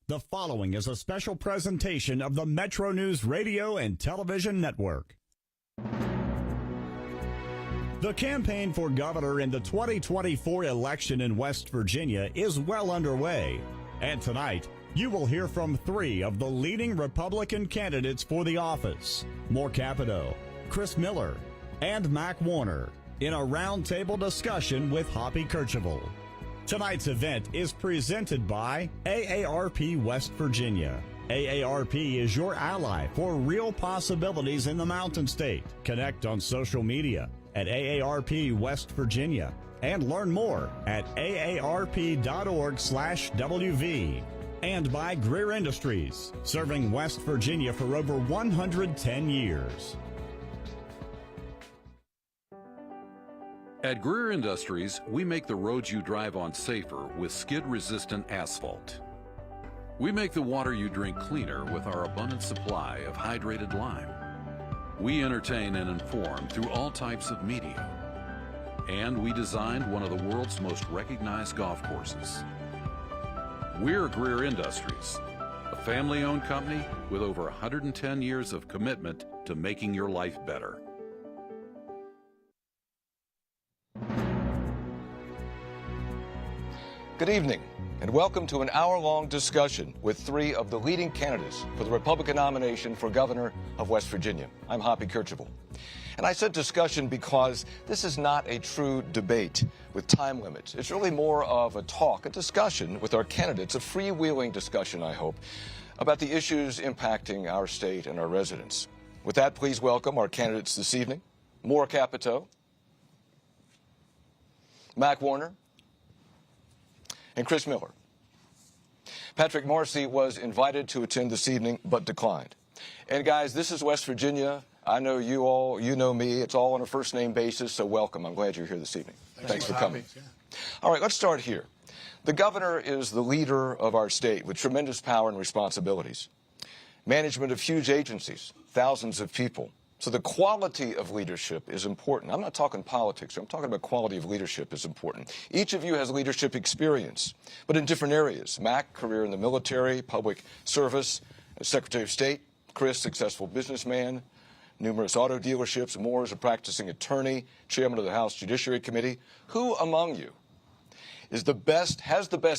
The following is a special presentation of the Metro News Radio and Television Network. The campaign for governor in the 2024 election in West Virginia is well underway. And tonight, you will hear from three of the leading Republican candidates for the office, Moore Capito, Chris Miller, and Mac Warner, in a roundtable discussion with Hoppy Kercheval. Tonight's event is presented by AARP West Virginia. AARP is your ally for real possibilities in the Mountain State. Connect on social media at AARP West Virginia and learn more at aarp.org/WV. And by Greer Industries, serving West Virginia for over 110 years. At Greer Industries, we make the roads you drive on safer with skid-resistant asphalt. We make the water you drink cleaner with our abundant supply of hydrated lime. We entertain and inform through all types of media. And we designed one of the world's most recognized golf courses. We're Greer Industries, a family-owned company with over 110 years of commitment to making your life better. Good evening, and welcome to an hour-long discussion with three of the leading candidates for the Republican nomination for governor of West Virginia. I'm Hoppy Kercheval. And I said discussion because this is not a true debate with time limits. It's really more of a talk, a discussion with our candidates, a freewheeling discussion, I hope, about the issues impacting our state and our residents. With that, please welcome our candidates this evening, Moore Capito, Mac Warner, and Chris Miller. Patrick Marcy was invited to attend this evening, but declined. And guys, this is West Virginia. I know you all, you know me. It's all on a first-name basis, so welcome. I'm glad you're here this evening. Thanks for coming. Yeah. All right, let's start here. The governor is the leader of our state with tremendous power and responsibilities. Management of huge agencies, thousands of people. So the quality of leadership is important. I'm not talking politics. I'm talking about quality of leadership is important. Each of you has leadership experience, but in different areas. Mac, career in the military, public service, as Secretary of State. Chris, successful businessman, numerous auto dealerships. Moore is a practicing attorney, chairman of the House Judiciary Committee. Who among you has the best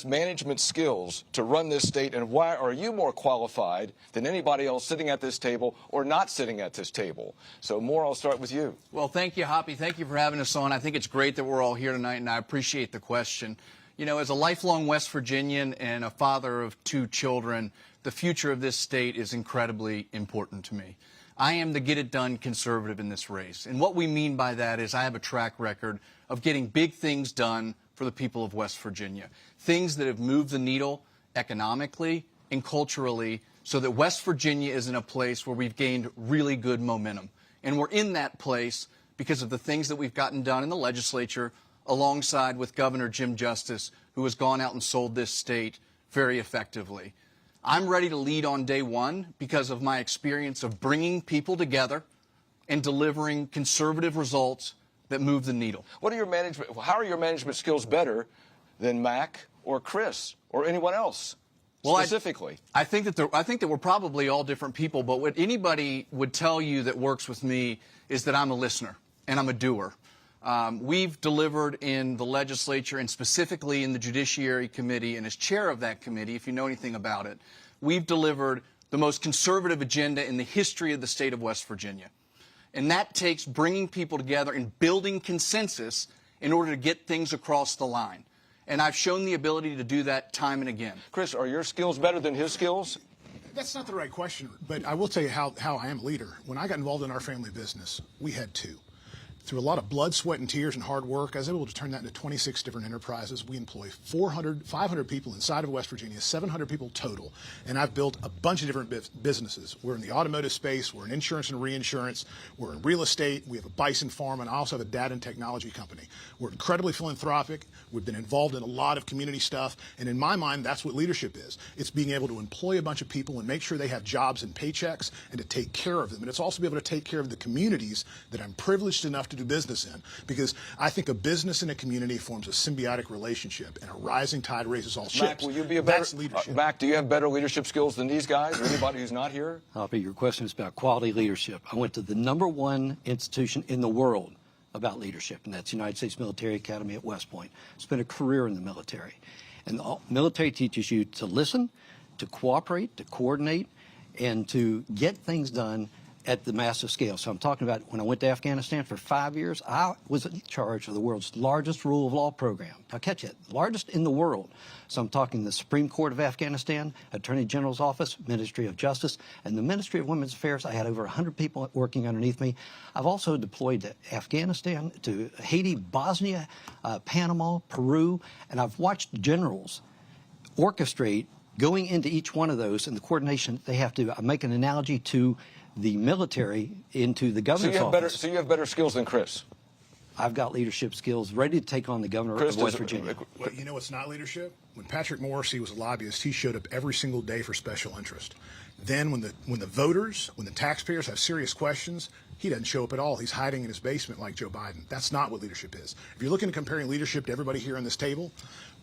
management skills to run this state, and why are you more qualified than anybody else sitting at this table or not sitting at this table? So, Moore, I'll start with you. Well, thank you, Hoppy. Thank you for having us on. I think it's great that we're all here tonight, and I appreciate the question. You know, as a lifelong West Virginian and a father of two children, the future of this state is incredibly important to me. I am the get-it-done conservative in this race, and what we mean by that is I have a track record of getting big things done for the people of West Virginia, things that have moved the needle economically and culturally so that West Virginia is in a place where we've gained really good momentum. And we're in that place because of the things that we've gotten done in the legislature alongside with Governor Jim Justice, who has gone out and sold this state very effectively. I'm ready to lead on day one because of my experience of bringing people together and delivering conservative results that move the needle. How are your management skills better than Mac or Chris or anyone else specifically? I think that we're probably all different people, but what anybody would tell you that works with me is that I'm a listener and I'm a doer. We've delivered in the legislature and specifically in the Judiciary Committee, and as chair of that committee, if you know anything about it, we've delivered the most conservative agenda in the history of the state of West Virginia. And that takes bringing people together and building consensus in order to get things across the line. And I've shown the ability to do that time and again. Chris, are your skills better than his skills? That's not the right question, but I will tell you how I am a leader. When I got involved in our family business, we had two. Through a lot of blood, sweat, and tears and hard work, I was able to turn that into 26 different enterprises. We employ 500 people inside of West Virginia, 700 people total. And I've built a bunch of different businesses. We're in the automotive space. We're in insurance and reinsurance. We're in real estate. We have a bison farm, and I also have a data and technology company. We're incredibly philanthropic. We've been involved in a lot of community stuff. And in my mind, that's what leadership is. It's being able to employ a bunch of people and make sure they have jobs and paychecks and to take care of them. And it's also be able to take care of the communities that I'm privileged enough to to do business in, because I think a business and a community forms a symbiotic relationship, and a rising tide raises all ships. Mac, will you be a better That's leadership. Mac, do you have better leadership skills than these guys, or anybody who's not here? Hoppy, your question is about quality leadership. I went to the #1 institution in the world about leadership, and that's the United States Military Academy at West Point. Spent a career in the military. And the military teaches you to listen, to cooperate, to coordinate, and to get things done at the massive scale. So I'm talking about when I went to Afghanistan for 5 years, I was in charge of the world's largest rule of law program. Now catch it, largest in the world. So I'm talking the Supreme Court of Afghanistan, Attorney General's Office, Ministry of Justice, and the Ministry of Women's Affairs. I had over 100 people working underneath me. I've also deployed to Afghanistan, to Haiti, Bosnia, Panama, Peru, and I've watched generals orchestrate going into each one of those and the coordination they have to. I make an analogy to the military into the governor's office. So you have better skills than Chris? I've got leadership skills ready to take on the governor Chris, of West Virginia. Well, you know what's not leadership? When Patrick Morrissey was a lobbyist, he showed up every single day for special interest. Then when the voters, when the taxpayers have serious questions, he doesn't show up at all. He's hiding in his basement like Joe Biden. That's not what leadership is. If you're looking at comparing leadership to everybody here on this table,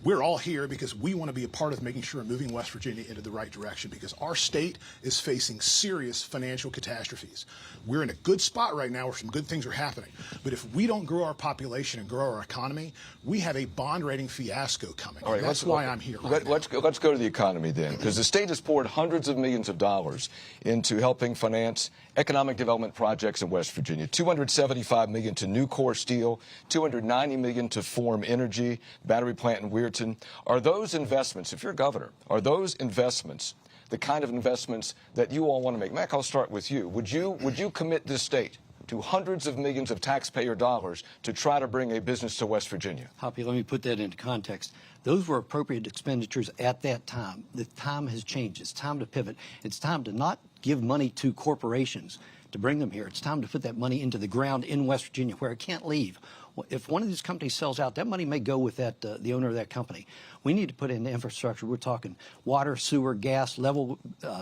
we're all here because we want to be a part of making sure we're moving West Virginia into the right direction, because our state is facing serious financial catastrophes. We're in a good spot right now where some good things are happening. But if we don't grow our population and grow our economy, we have a bond rating fiasco coming. All right, that's why I'm here. Let's go to the economy then, because the state has poured hundreds of millions of dollars into helping finance economic development projects in West Virginia. $275 million to Nucor Steel, $290 million to Form Energy, battery plant in Weirton. Are those investments, if you're governor, are those investments the kind of investments that you all want to make? Mac, I'll start with you. Would you commit this state to hundreds of millions of taxpayer dollars to try to bring a business to West Virginia? Hoppy, let me put that into context. Those were appropriate expenditures at that time. The time has changed. It's time to pivot. It's time to not give money to corporations to bring them here. It's time to put that money into the ground in West Virginia where it can't leave. If one of these companies sells out, that money may go with that the owner of that company. We need to put in infrastructure. We're talking water, sewer, gas, level,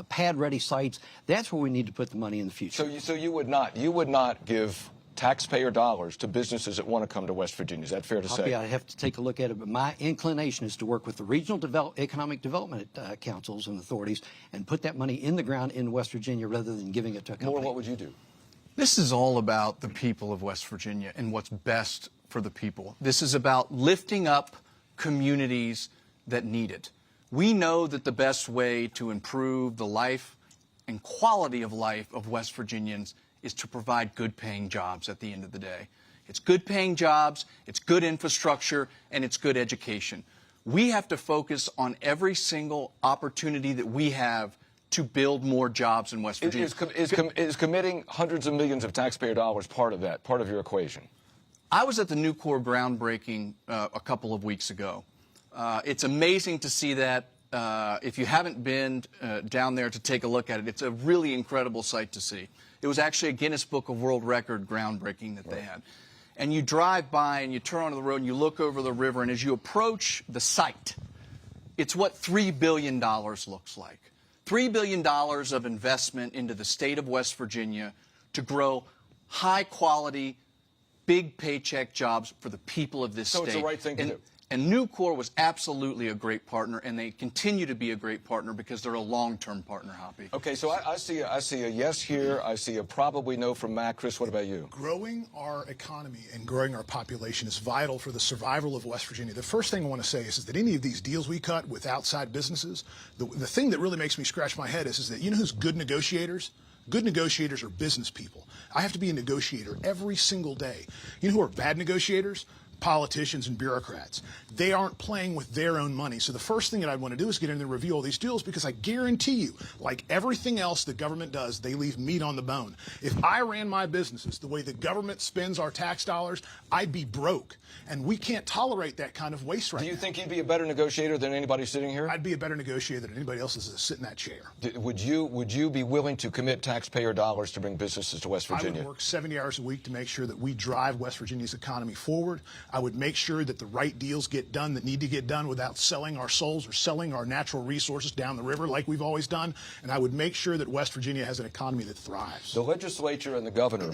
pad-ready sites. That's where we need to put the money in the future. So you would not give taxpayer dollars to businesses that want to come to West Virginia. Is that fair to say? I have to take a look at it, but my inclination is to work with the regional economic development councils and authorities and put that money in the ground in West Virginia rather than giving it to a company. Moore, what would you do? This is all about the people of West Virginia and what's best for the people. This is about lifting up communities that need it. We know that the best way to improve the life and quality of life of West Virginians is to provide good-paying jobs at the end of the day. It's good-paying jobs, it's good infrastructure, and it's good education. We have to focus on every single opportunity that we have to build more jobs in West Virginia. Is committing hundreds of millions of taxpayer dollars part of that, part of your equation? I was at the Nucor groundbreaking a couple of weeks ago. It's amazing to see that. If you haven't been down there to take a look at it, it's a really incredible sight to see. It was actually a Guinness Book of World Record groundbreaking that they had. And you drive by and you turn onto the road and you look over the river, and as you approach the site, it's what $3 billion looks like. $3 billion of investment into the state of West Virginia to grow high-quality, big paycheck jobs for the people of this state. So it's the right thing to do. And Nucor was absolutely a great partner, and they continue to be a great partner because they're a long-term partner, Hoppy. Okay, so I see a yes here. I see a probably no from Mac. Chris, what about you? Growing our economy and growing our population is vital for the survival of West Virginia. The first thing I want to say is that any of these deals we cut with outside businesses, the thing that really makes me scratch my head is that you know who's good negotiators? Good negotiators are business people. I have to be a negotiator every single day. You know who are bad negotiators? Politicians and bureaucrats. They aren't playing with their own money. So the first thing that I'd want to do is get in there and review all these deals, because I guarantee you, like everything else the government does, they leave meat on the bone. If I ran my businesses the way the government spends our tax dollars, I'd be broke. And we can't tolerate that kind of waste right now. Do you think you'd be a better negotiator than anybody sitting here? I'd be a better negotiator than anybody else that's sitting in that chair. Would you be willing to commit taxpayer dollars to bring businesses to West Virginia? I would work 70 hours a week to make sure that we drive West Virginia's economy forward. I would make sure that the right deals get done that need to get done without selling our souls or selling our natural resources down the river like we've always done. And I would make sure that West Virginia has an economy that thrives. The legislature and the governor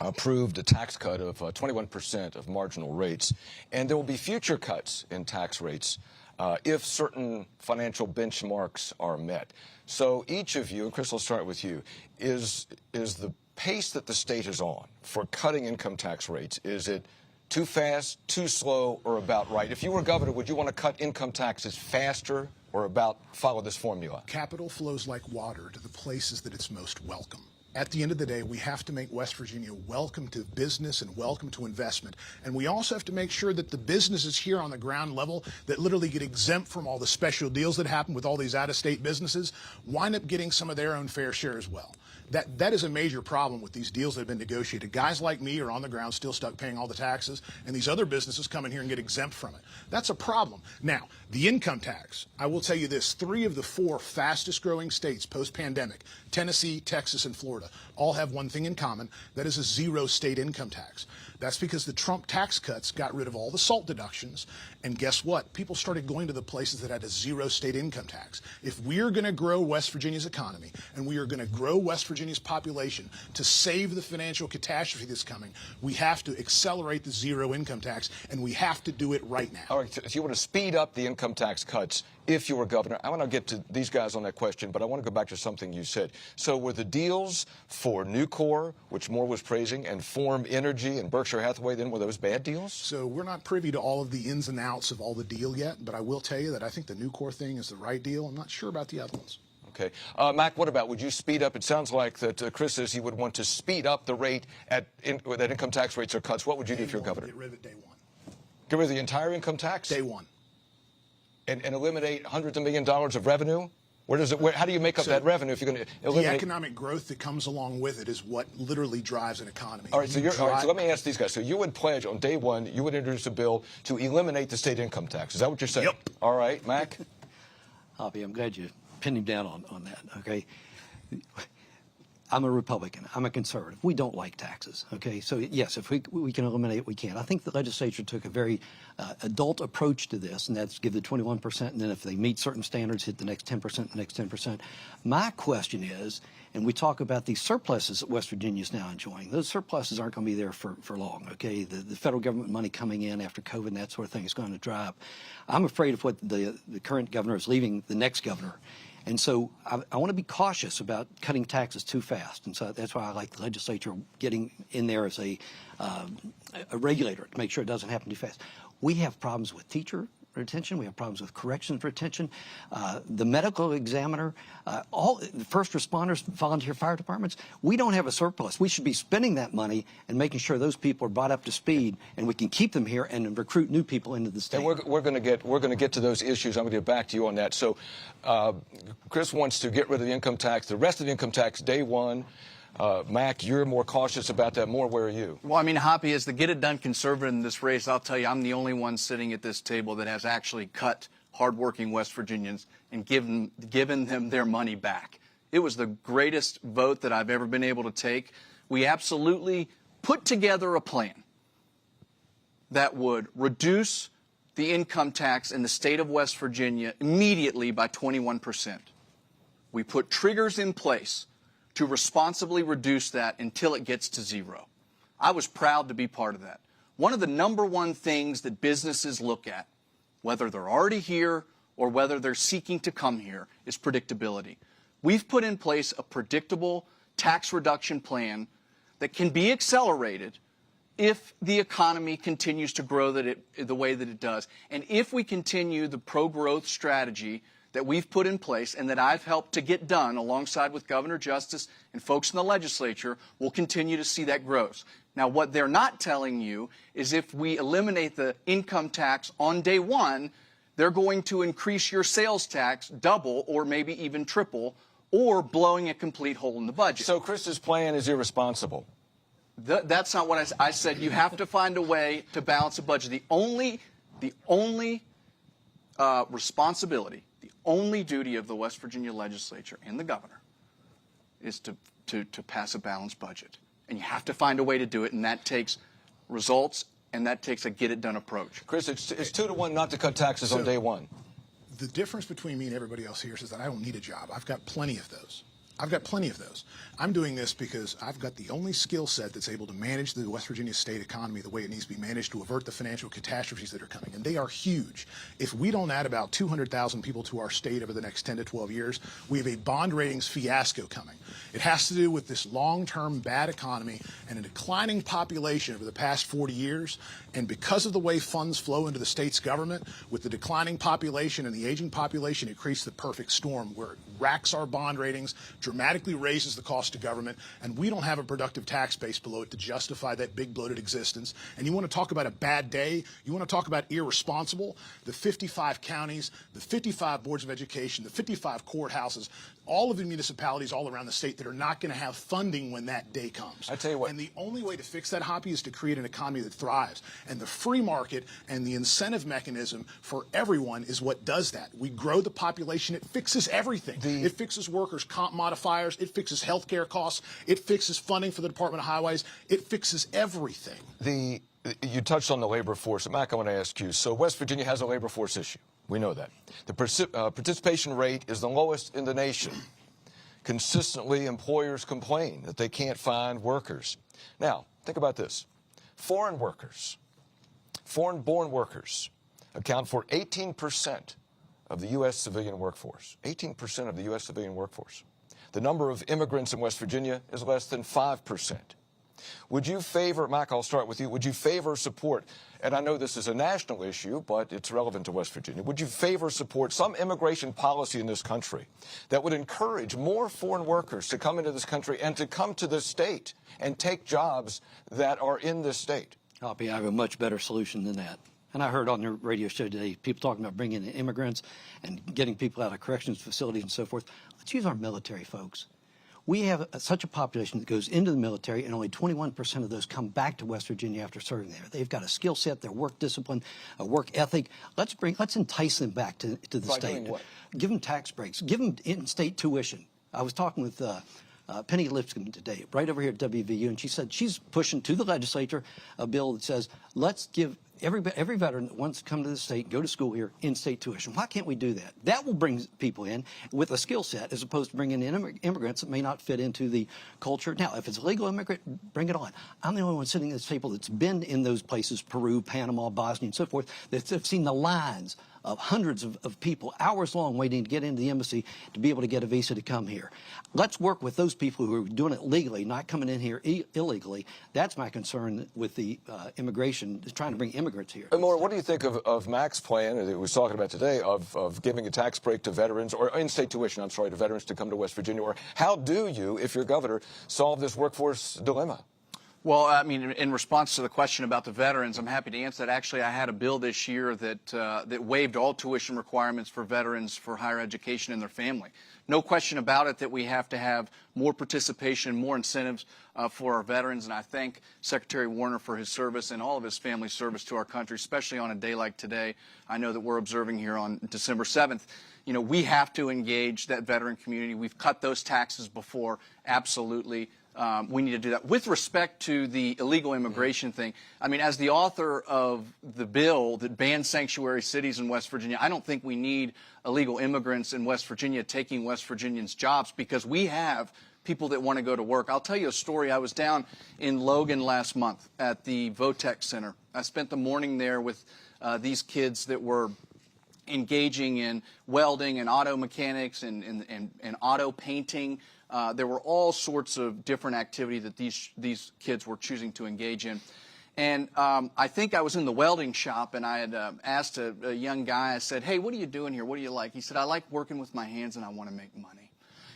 approved a tax cut of 21% of marginal rates, and there will be future cuts in tax rates if certain financial benchmarks are met. So each of you, and Chris, I'll start with you, is the pace that the state is on for cutting income tax rates, is it too fast, too slow, or about right? If you were governor, would you want to cut income taxes faster or about follow this formula? Capital flows like water to the places that it's most welcome. At the end of the day, we have to make West Virginia welcome to business and welcome to investment. And we also have to make sure that the businesses here on the ground level that literally get exempt from all the special deals that happen with all these out-of-state businesses wind up getting some of their own fair share as well. That is a major problem with these deals that have been negotiated. Guys like me are on the ground still stuck paying all the taxes, and these other businesses come in here and get exempt from it. That's a problem. Now, the income tax, I will tell you this, 3 of the 4 fastest growing states post-pandemic, Tennessee, Texas, and Florida, all have one thing in common. That is a 0 state income tax. That's because the Trump tax cuts got rid of all the SALT deductions. And guess what? People started going to the places that had a 0 state income tax. If we're going to grow West Virginia's economy and we are going to grow West Virginia's population to save the financial catastrophe that's coming, we have to accelerate the 0 income tax, and we have to do it right now. All right, so you want to speed up the income tax cuts if you were governor. I want to get to these guys on that question, but I want to go back to something you said. So were the deals for Nucor, which Moore was praising, and Form Energy and Berkshire Hathaway, then were those bad deals? So we're not privy to all of the ins and outs of all the deal yet, but I will tell you that I think the Nucor thing is the right deal. I'm not sure about the other ones. Okay. Mac, what about, would you speed up? It sounds like that Chris says he would want to speed up the rate that income tax rates are cuts. What would you do if you're governor? Get rid of it day one. Get rid of the entire income tax? Day one. And eliminate hundreds of millions of dollars of revenue? How do you make up that revenue if you're going to eliminate? The economic growth that comes along with it is what literally drives an economy. All right, so let me ask these guys. So you would pledge on day one, you would introduce a bill to eliminate the state income tax. Is that what you're saying? Yep. All right, Mac? Hobby, I'm glad you pinned him down on that, okay? I'm a Republican. I'm a conservative. We don't like taxes, okay? So, yes, if we can eliminate it, we can. I think the legislature took a very adult approach to this, and that's give the 21%, and then if they meet certain standards, hit the next 10%, the next 10%. My question is, and we talk about these surpluses that West Virginia is now enjoying. Those surpluses aren't going to be there for long, okay? The federal government money coming in after COVID and that sort of thing is going to drive. I'm afraid of what the current governor is leaving the next governor. And so I want to be cautious about cutting taxes too fast. And so that's why I like the legislature getting in there as a regulator to make sure it doesn't happen too fast. We have problems with teacher retention. We have problems with corrections retention. The medical examiner, all the first responders, volunteer fire departments, we don't have a surplus. We should be spending that money and making sure those people are brought up to speed and we can keep them here and recruit new people into the state. And we're going to get to those issues. I'm going to get back to you on that. So Chris wants to get rid of the income tax, the rest of the income tax day one. Mac, you're more cautious about that. More, where are you? Well, I mean, Hoppy, as the get-it-done conservative in this race, I'll tell you, I'm the only one sitting at this table that has actually cut hardworking West Virginians and given them their money back. It was the greatest vote that I've ever been able to take. We absolutely put together a plan that would reduce the income tax in the state of West Virginia immediately by 21%. We put triggers in place to responsibly reduce that until it gets to 0. I was proud to be part of that. One of the #1 things that businesses look at, whether they're already here or whether they're seeking to come here, is predictability. We've put in place a predictable tax reduction plan that can be accelerated if the economy continues to grow the way that it does. And if we continue the pro-growth strategy that we've put in place and that I've helped to get done alongside with Governor Justice and folks in the legislature, we'll continue to see that growth. Now, what they're not telling you is if we eliminate the income tax on day one, they're going to increase your sales tax double or maybe even triple, or blowing a complete hole in the budget. So Chris's plan is irresponsible. That's not what I said. You have to find a way to balance a budget. The only responsibility, the only duty of the West Virginia legislature and the governor is to pass a balanced budget. And you have to find a way to do it, and that takes results, and that takes a get-it-done approach. Chris, it's 2-1 not to cut taxes on day one. The difference between me and everybody else here is that I don't need a job. I've got plenty of those. I've got plenty of those. I'm doing this because I've got the only skill set that's able to manage the West Virginia state economy the way it needs to be managed to avert the financial catastrophes that are coming. And they are huge. If we don't add about 200,000 people to our state over the next 10 to 12 years, we have a bond ratings fiasco coming. It has to do with this long-term bad economy and a declining population over the past 40 years. And because of the way funds flow into the state's government, with the declining population and the aging population, it creates the perfect storm where it racks our bond ratings, dramatically raises the cost to government, and we don't have a productive tax base below it to justify that big bloated existence. And you want to talk about a bad day? You want to talk about irresponsible? The 55 counties, the 55 boards of education, the 55 courthouses, all of the municipalities all around the state that are not going to have funding when that day comes. I tell you what. And the only way to fix that, Hoppy, is to create an economy that thrives. And the free market and the incentive mechanism for everyone is what does that. We grow the population. It fixes everything. It fixes workers' comp modifiers. It fixes health care costs. It fixes funding for the Department of Highways. It fixes everything. You touched on the labor force. Mac, I want to ask you. So West Virginia has a labor force issue. We know that. The participation rate is the lowest in the nation. Consistently, employers complain that they can't find workers. Now, think about this. Foreign workers, foreign-born workers, account for 18% of the U.S. civilian workforce. 18% of the U.S. civilian workforce. The number of immigrants in West Virginia is less than 5%. Would you favor, Mac, I'll start with you, would you favor support, and I know this is a national issue, but it's relevant to West Virginia, would you favor support some immigration policy in this country that would encourage more foreign workers to come into this country and to come to this state and take jobs that are in this state? Hoppy, I have a much better solution than that. And I heard on your radio show today people talking about bringing in immigrants and getting people out of corrections facilities and so forth. Let's use our military folks. We have such a population that goes into the military, and only 21% of those come back to West Virginia after serving there. They've got a skill set, their work discipline, a work ethic. Let's entice them back to the By state. doing what? Give them tax breaks. Give them in-state tuition. I was talking with Penny Lipscomb today, right over here at W.Va, and she said she's pushing to the legislature a bill that says, let's give every veteran that wants to come to the state, go to school here, in-state tuition. Why can't we do that? That will bring people in with a skill set as opposed to bringing in immigrants that may not fit into the culture. Now, if it's a legal immigrant, bring it on. I'm the only one sitting at this table that's been in those places, Peru, Panama, Bosnia, and so forth, that have seen the lines of hundreds of people, hours long, waiting to get into the embassy to be able to get a visa to come here. Let's work with those people who are doing it legally, not coming in here illegally. That's my concern with the immigration, trying to bring immigrants here. And Maura, what do you think of Mac's plan that he was talking about today of giving a tax break to veterans, or in-state tuition, I'm sorry, to veterans to come to West Virginia? Or how do you, if you're governor, solve this workforce dilemma? Well, I mean, in response to the question about the veterans, I'm happy to answer that. Actually, I had a bill this year that waived all tuition requirements for veterans for higher education and their family. No question about it that we have to have more participation, more incentives for our veterans, and I thank Secretary Warner for his service and all of his family's service to our country, especially on a day like today. I know that we're observing here on December 7th. You know, we have to engage that veteran community. We've cut those taxes before, absolutely. We need to do that. With respect to the illegal immigration thing, I mean, as the author of the bill that bans sanctuary cities in West Virginia, I don't think we need illegal immigrants in West Virginia taking West Virginians' jobs, because we have people that want to go to work. I'll tell you a story. I was down in Logan last month at the Votech Center. I spent the morning there with these kids that were engaging in welding and auto mechanics and auto painting. There were all sorts of different activity that these kids were choosing to engage in. And I think I was in the welding shop, and I had asked a young guy, I said, hey, what are you doing here? What do you like? He said, I like working with my hands, and I want to make money.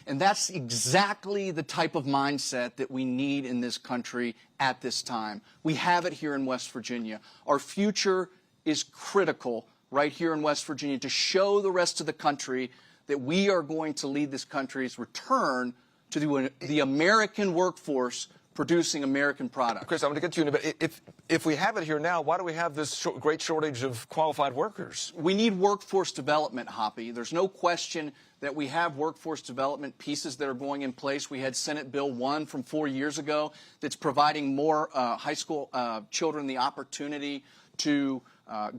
And that's exactly the type of mindset that we need in this country at this time. We have it here in West Virginia. Our future is critical right here in West Virginia to show the rest of the country that we are going to lead this country's return to the American workforce producing American products. Chris, I'm going to get to you in a bit. If we have it here now, why do we have this great shortage of qualified workers? We need workforce development, Hoppy. There's no question that we have workforce development pieces that are going in place. We had Senate Bill 1 from 4 years ago that's providing more high school children the opportunity to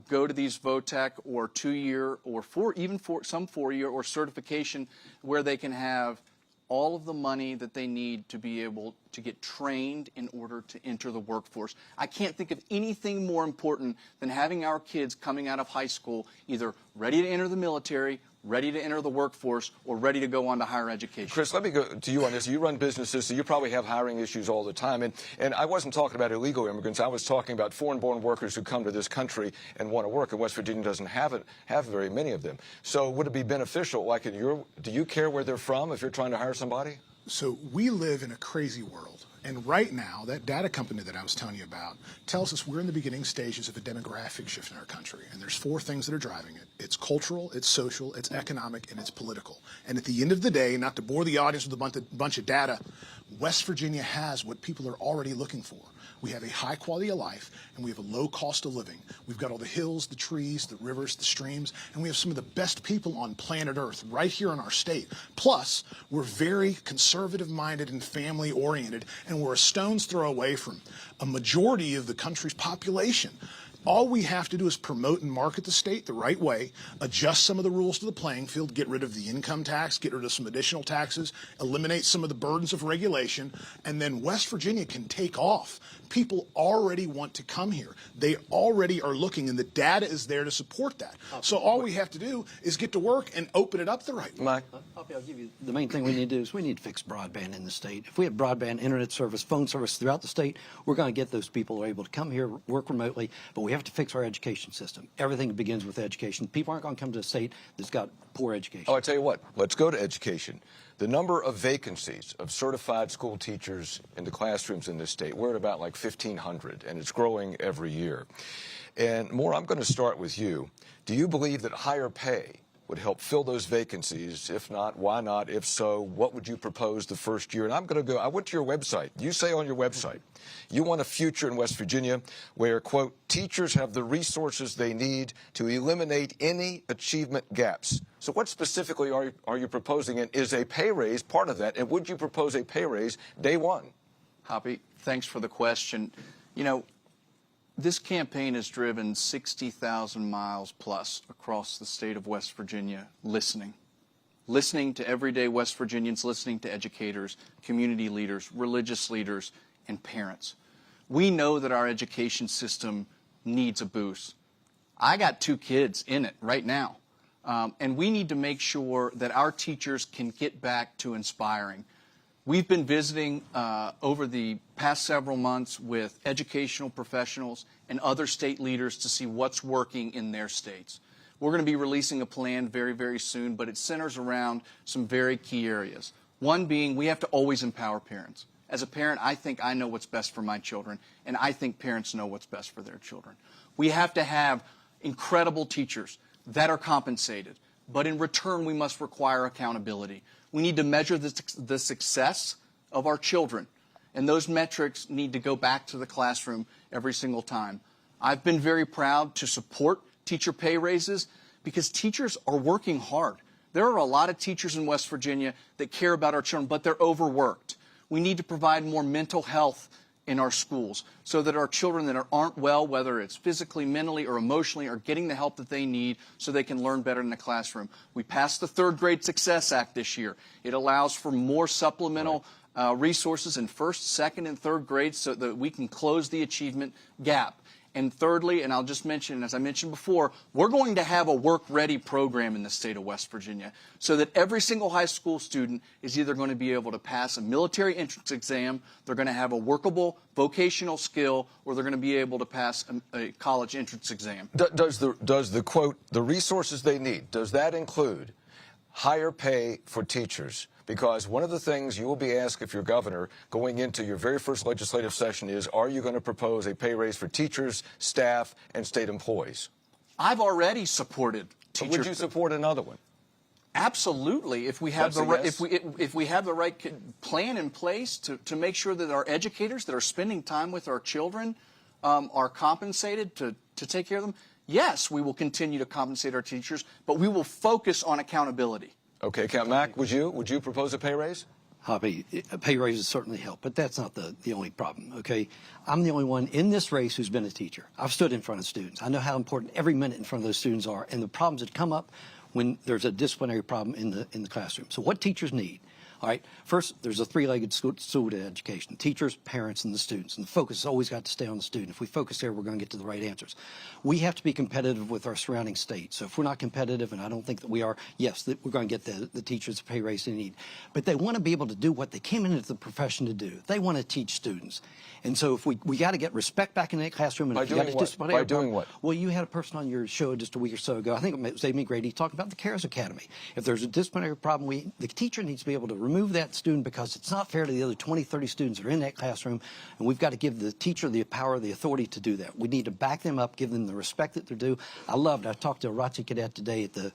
go to these VOTEC or 2-year or even some 4-year or certification where they can have all of the money that they need to be able to get trained in order to enter the workforce. I can't think of anything more important than having our kids coming out of high school either ready to enter the military, ready to enter the workforce, or ready to go on to higher education. Chris, let me go to you on this. You run businesses, so you probably have hiring issues all the time. And I wasn't talking about illegal immigrants. I was talking about foreign-born workers who come to this country and want to work. And West Virginia doesn't have very many of them. So would it be beneficial, like do you care where they're from if you're trying to hire somebody? So we live in a crazy world. And right now, that data company that I was telling you about tells us we're in the beginning stages of a demographic shift in our country. And there's 4 things that are driving it. It's cultural, it's social, it's economic, and it's political. And at the end of the day, not to bore the audience with a bunch of data, West Virginia has what people are already looking for. We have a high quality of life, and we have a low cost of living. We've got all the hills, the trees, the rivers, the streams, and we have some of the best people on planet Earth right here in our state. Plus, we're very conservative-minded and family-oriented, and we're a stone's throw away from a majority of the country's population. All we have to do is promote and market the state the right way, adjust some of the rules to the playing field, get rid of the income tax, get rid of some additional taxes, eliminate some of the burdens of regulation, and then West Virginia can take off. People already want to come here. They already are looking, and the data is there to support that. So all we have to do is get to work and open it up the right way. Mike? I'll give you the main thing we need to do is we need to fix broadband in the state. If we have broadband, internet service, phone service throughout the state, we're going to get those people who are able to come here, work remotely, but we have to fix our education system. Everything begins with education. People aren't going to come to a state that's got poor education. Oh, I tell you what, let's go to education. The number of vacancies of certified school teachers in the classrooms in this state, we're at about like 1,500, and it's growing every year. And Moore, I'm going to start with you. Do you believe that higher pay would help fill those vacancies? If not, why not? If so, what would you propose the first year? And I'm going to go, I went to your website. You say on your website, you want a future in West Virginia where, quote, teachers have the resources they need to eliminate any achievement gaps. So what specifically are you proposing, and is a pay raise part of that? And would you propose a pay raise day one? Hoppy, thanks for the question. You know, this campaign has driven 60,000 miles plus across the state of West Virginia listening to everyday West Virginians, listening to educators, community leaders, religious leaders, and parents. We know that our education system needs a boost. I got 2 kids in it right now, and we need to make sure that our teachers can get back to inspiring. We've been visiting over the past several months with educational professionals and other state leaders to see what's working in their states. We're going to be releasing a plan very, very soon, but it centers around some very key areas. One being, we have to always empower parents. As a parent, I think I know what's best for my children, and I think parents know what's best for their children. We have to have incredible teachers that are compensated, but in return, we must require accountability. We need to measure the success of our children, and those metrics need to go back to the classroom every single time. I've been very proud to support teacher pay raises because teachers are working hard. There are a lot of teachers in West Virginia that care about our children, but they're overworked. We need to provide more mental health in our schools so that our children that aren't well, whether it's physically, mentally, or emotionally, are getting the help that they need so they can learn better in the classroom. We passed the Third Grade Success Act this year. It allows for more supplemental resources in first, second, and third grades so that we can close the achievement gap. And thirdly, and I'll just mention, as I mentioned before, we're going to have a work-ready program in the state of West Virginia so that every single high school student is either going to be able to pass a military entrance exam, they're going to have a workable vocational skill, or they're going to be able to pass a college entrance exam. Does the quote, the resources they need, does that include higher pay for teachers? Because one of the things you will be asked if you're governor going into your very first legislative session is, are you going to propose a pay raise for teachers, staff, and state employees? I've already supported teachers. But would you support another one? Absolutely. If we have if we have the right plan in place to make sure that our educators that are spending time with our children are compensated to take care of them, yes, we will continue to compensate our teachers, but we will focus on accountability. Okay, Mac, would you propose a pay raise? Hoppy, pay raises certainly help, but that's not the only problem, okay? I'm the only one in this race who's been a teacher. I've stood in front of students. I know how important every minute in front of those students are and the problems that come up when there's a disciplinary problem in the classroom. So what teachers need, All right. First, there's a three-legged stool to education: teachers, parents, and the students. And the focus has always got to stay on the student. If we focus there, we're going to get to the right answers. We have to be competitive with our surrounding states. So if we're not competitive, and I don't think that we are, yes, we're going to get the teachers the pay raise they need. But they want to be able to do what they came into the profession to do. They want to teach students. And so if we got to get respect back in that classroom. And By doing what? By doing what? Well, you had a person on your show just a week or so ago, I think it was Amy Grady, talking about the CARES Academy. If there's a disciplinary problem, the teacher needs to be able to remove that student, because it's not fair to the other 20, 30 students that are in that classroom, and we've got to give the teacher the power, the authority to do that. We need to back them up, give them the respect that they're due. I talked to a ROTC cadet today at the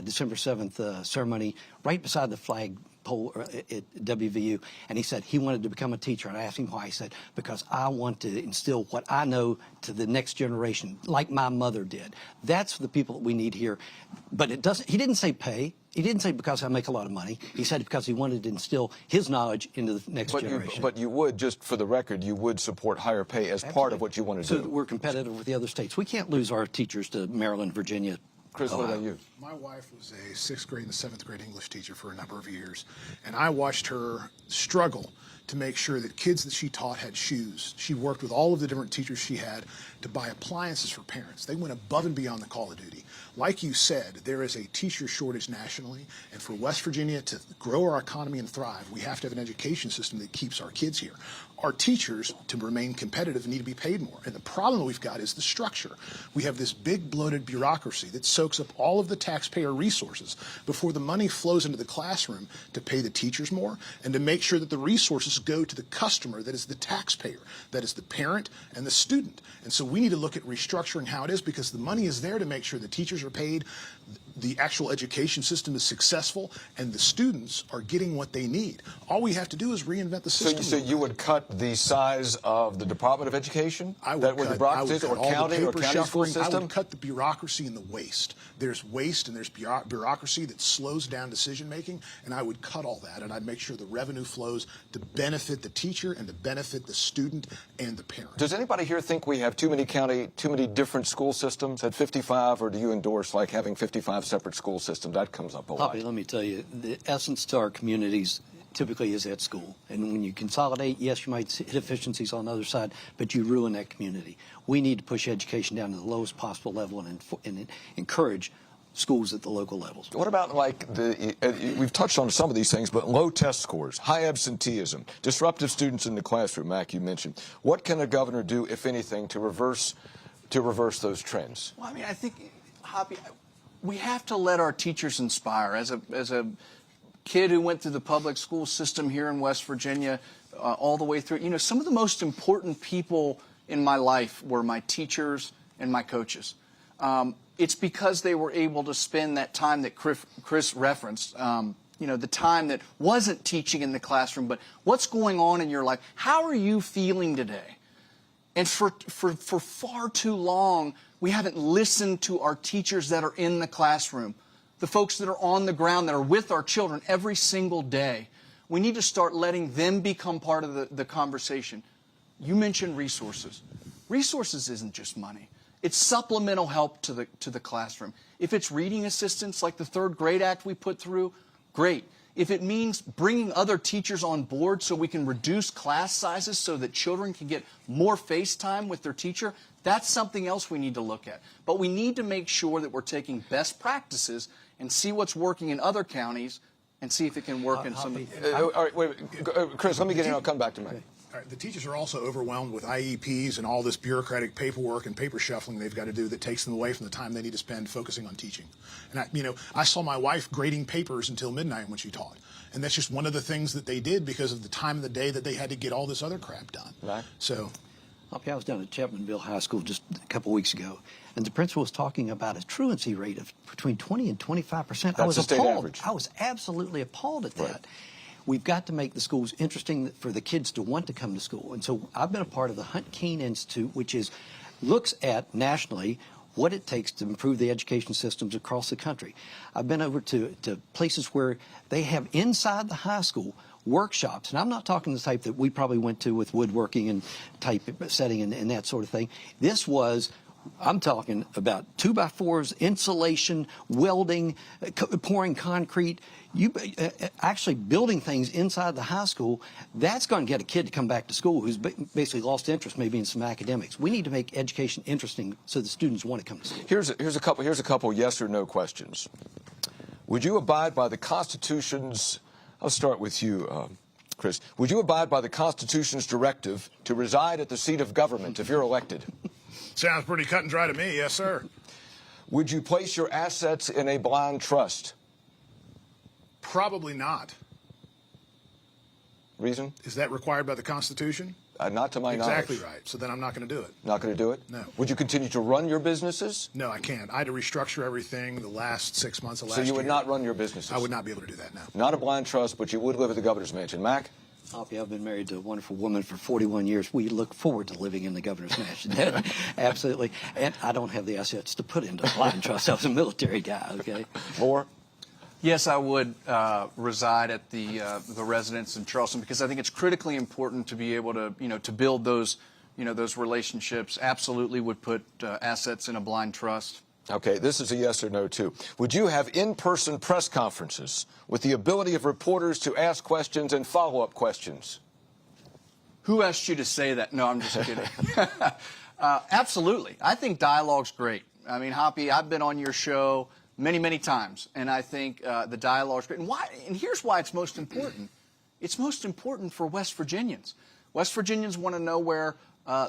December 7th ceremony, right beside the flag pole at W.Va, and he said he wanted to become a teacher. And I asked him why. He said, because I want to instill what I know to the next generation, like my mother did. That's the people that we need here. But he didn't say pay. He didn't say because I make a lot of money. He said because he wanted to instill his knowledge into the next generation. But you would, just for the record, you would support higher pay as part of what you want to do. So that we're competitive with the other states. We can't lose our teachers to Maryland, Virginia. Chris, what about you? My wife was a 6th grade and 7th grade English teacher for a number of years, and I watched her struggle to make sure that kids that she taught had shoes. She worked with all of the different teachers she had to buy appliances for parents. They went above and beyond the call of duty. Like you said, there is a teacher shortage nationally, and for West Virginia to grow our economy and thrive, we have to have an education system that keeps our kids here. Our teachers, to remain competitive, need to be paid more. And the problem that we've got is the structure. We have this big bloated bureaucracy that soaks up all of the taxpayer resources before the money flows into the classroom to pay the teachers more and to make sure that the resources go to the customer, that is the taxpayer, that is the parent and the student. And so we need to look at restructuring how it is, because the money is there to make sure the teachers are paid, the actual education system is successful, and the students are getting what they need. All we have to do is reinvent the system. So you would cut the size of the Department of Education? I would that would cut, the bureaucracy, or county, or county school system? I would cut the bureaucracy and the waste. There's waste and there's bureaucracy that slows down decision making, and I would cut all that, and I'd make sure the revenue flows to benefit the teacher and to benefit the student and the parent. Does anybody here think we have too many different school systems at 55, or do you endorse like having 55 separate school systems? That comes up a lot. Poppy, let me tell you, the essence to our communities typically is at school. And when you consolidate, yes, you might hit efficiencies on the other side, but you ruin that community. We need to push education down to the lowest possible level and encourage schools at the local levels. What about like we've touched on some of these things, but low test scores, high absenteeism, disruptive students in the classroom, Mac, you mentioned. What can a governor do, if anything, to reverse those trends? Well, I mean, I think, Hoppy, we have to let our teachers inspire. As a kid who went through the public school system here in West Virginia, all the way through, you know, some of the most important people in my life were my teachers and my coaches. It's because they were able to spend that time that Chris referenced, you know, the time that wasn't teaching in the classroom, but what's going on in your life? How are you feeling today? And for far too long, we haven't listened to our teachers that are in the classroom, the folks that are on the ground, that are with our children every single day. We need to start letting them become part of the conversation. You mentioned resources. Resources isn't just money. It's supplemental help to the classroom. If it's reading assistance like the Third Grade Act we put through, great. If it means bringing other teachers on board so we can reduce class sizes so that children can get more face time with their teacher, that's something else we need to look at. But we need to make sure that we're taking best practices and see what's working in other counties and see if it can work in some. All right, wait, Chris, let me get in. I'll come back to Mac. All right, the teachers are also overwhelmed with IEPs and all this bureaucratic paperwork and paper shuffling they've got to do that takes them away from the time they need to spend focusing on teaching. And I saw my wife grading papers until midnight when she taught, and that's just one of the things that they did because of the time of the day that they had to get all this other crap done. Right. So, I was down at Chapmanville High School just a couple of weeks ago, and the principal was talking about a truancy rate of between 20 and 25%. I was the state appalled. average. I was absolutely appalled at that. Right. We've got to make the schools interesting for the kids to want to come to school. And so I've been a part of the Hunt Keene Institute, which looks at nationally what it takes to improve the education systems across the country. I've been over to places where they have inside the high school workshops, and I'm not talking the type that we probably went to with woodworking and type setting and that sort of thing. This was I'm talking about 2x4s, insulation, welding, pouring concrete. Actually building things inside the high school. That's going to get a kid to come back to school who's basically lost interest maybe in some academics. We need to make education interesting so the students want to come to school. Here's a couple yes or no questions. Would you abide by the Constitution's? I'll start with you, Chris. Would you abide by the Constitution's directive to reside at the seat of government if you're elected? Sounds pretty cut and dry to me, yes, sir. Would you place your assets in a blind trust? Probably not. Reason? Is that required by the Constitution? Not to my knowledge. Exactly right. So then I'm not going to do it. Not going to do it? No. Would you continue to run your businesses? No, I can't. I had to restructure everything the last 6 months of last year. So you would not run your businesses? I would not be able to do that now. Not a blind trust, but you would live at the governor's mansion. Mac? Hoppy, I've been married to a wonderful woman for 41 years. We look forward to living in the governor's mansion. Absolutely. And I don't have the assets to put into a blind trust. I was a military guy, okay? More? Yes, I would reside at the residence in Charleston because I think it's critically important to be able to, to build those, those relationships. Absolutely would put assets in a blind trust. Okay, this is a yes or no, too. Would you have in-person press conferences with the ability of reporters to ask questions and follow-up questions? Who asked you to say that? No, I'm just kidding. Absolutely. I think dialogue's great. I mean, Hoppy, I've been on your show many, many times, and I think the dialogue's great. And here's why it's most important. It's most important for West Virginians. West Virginians want to know where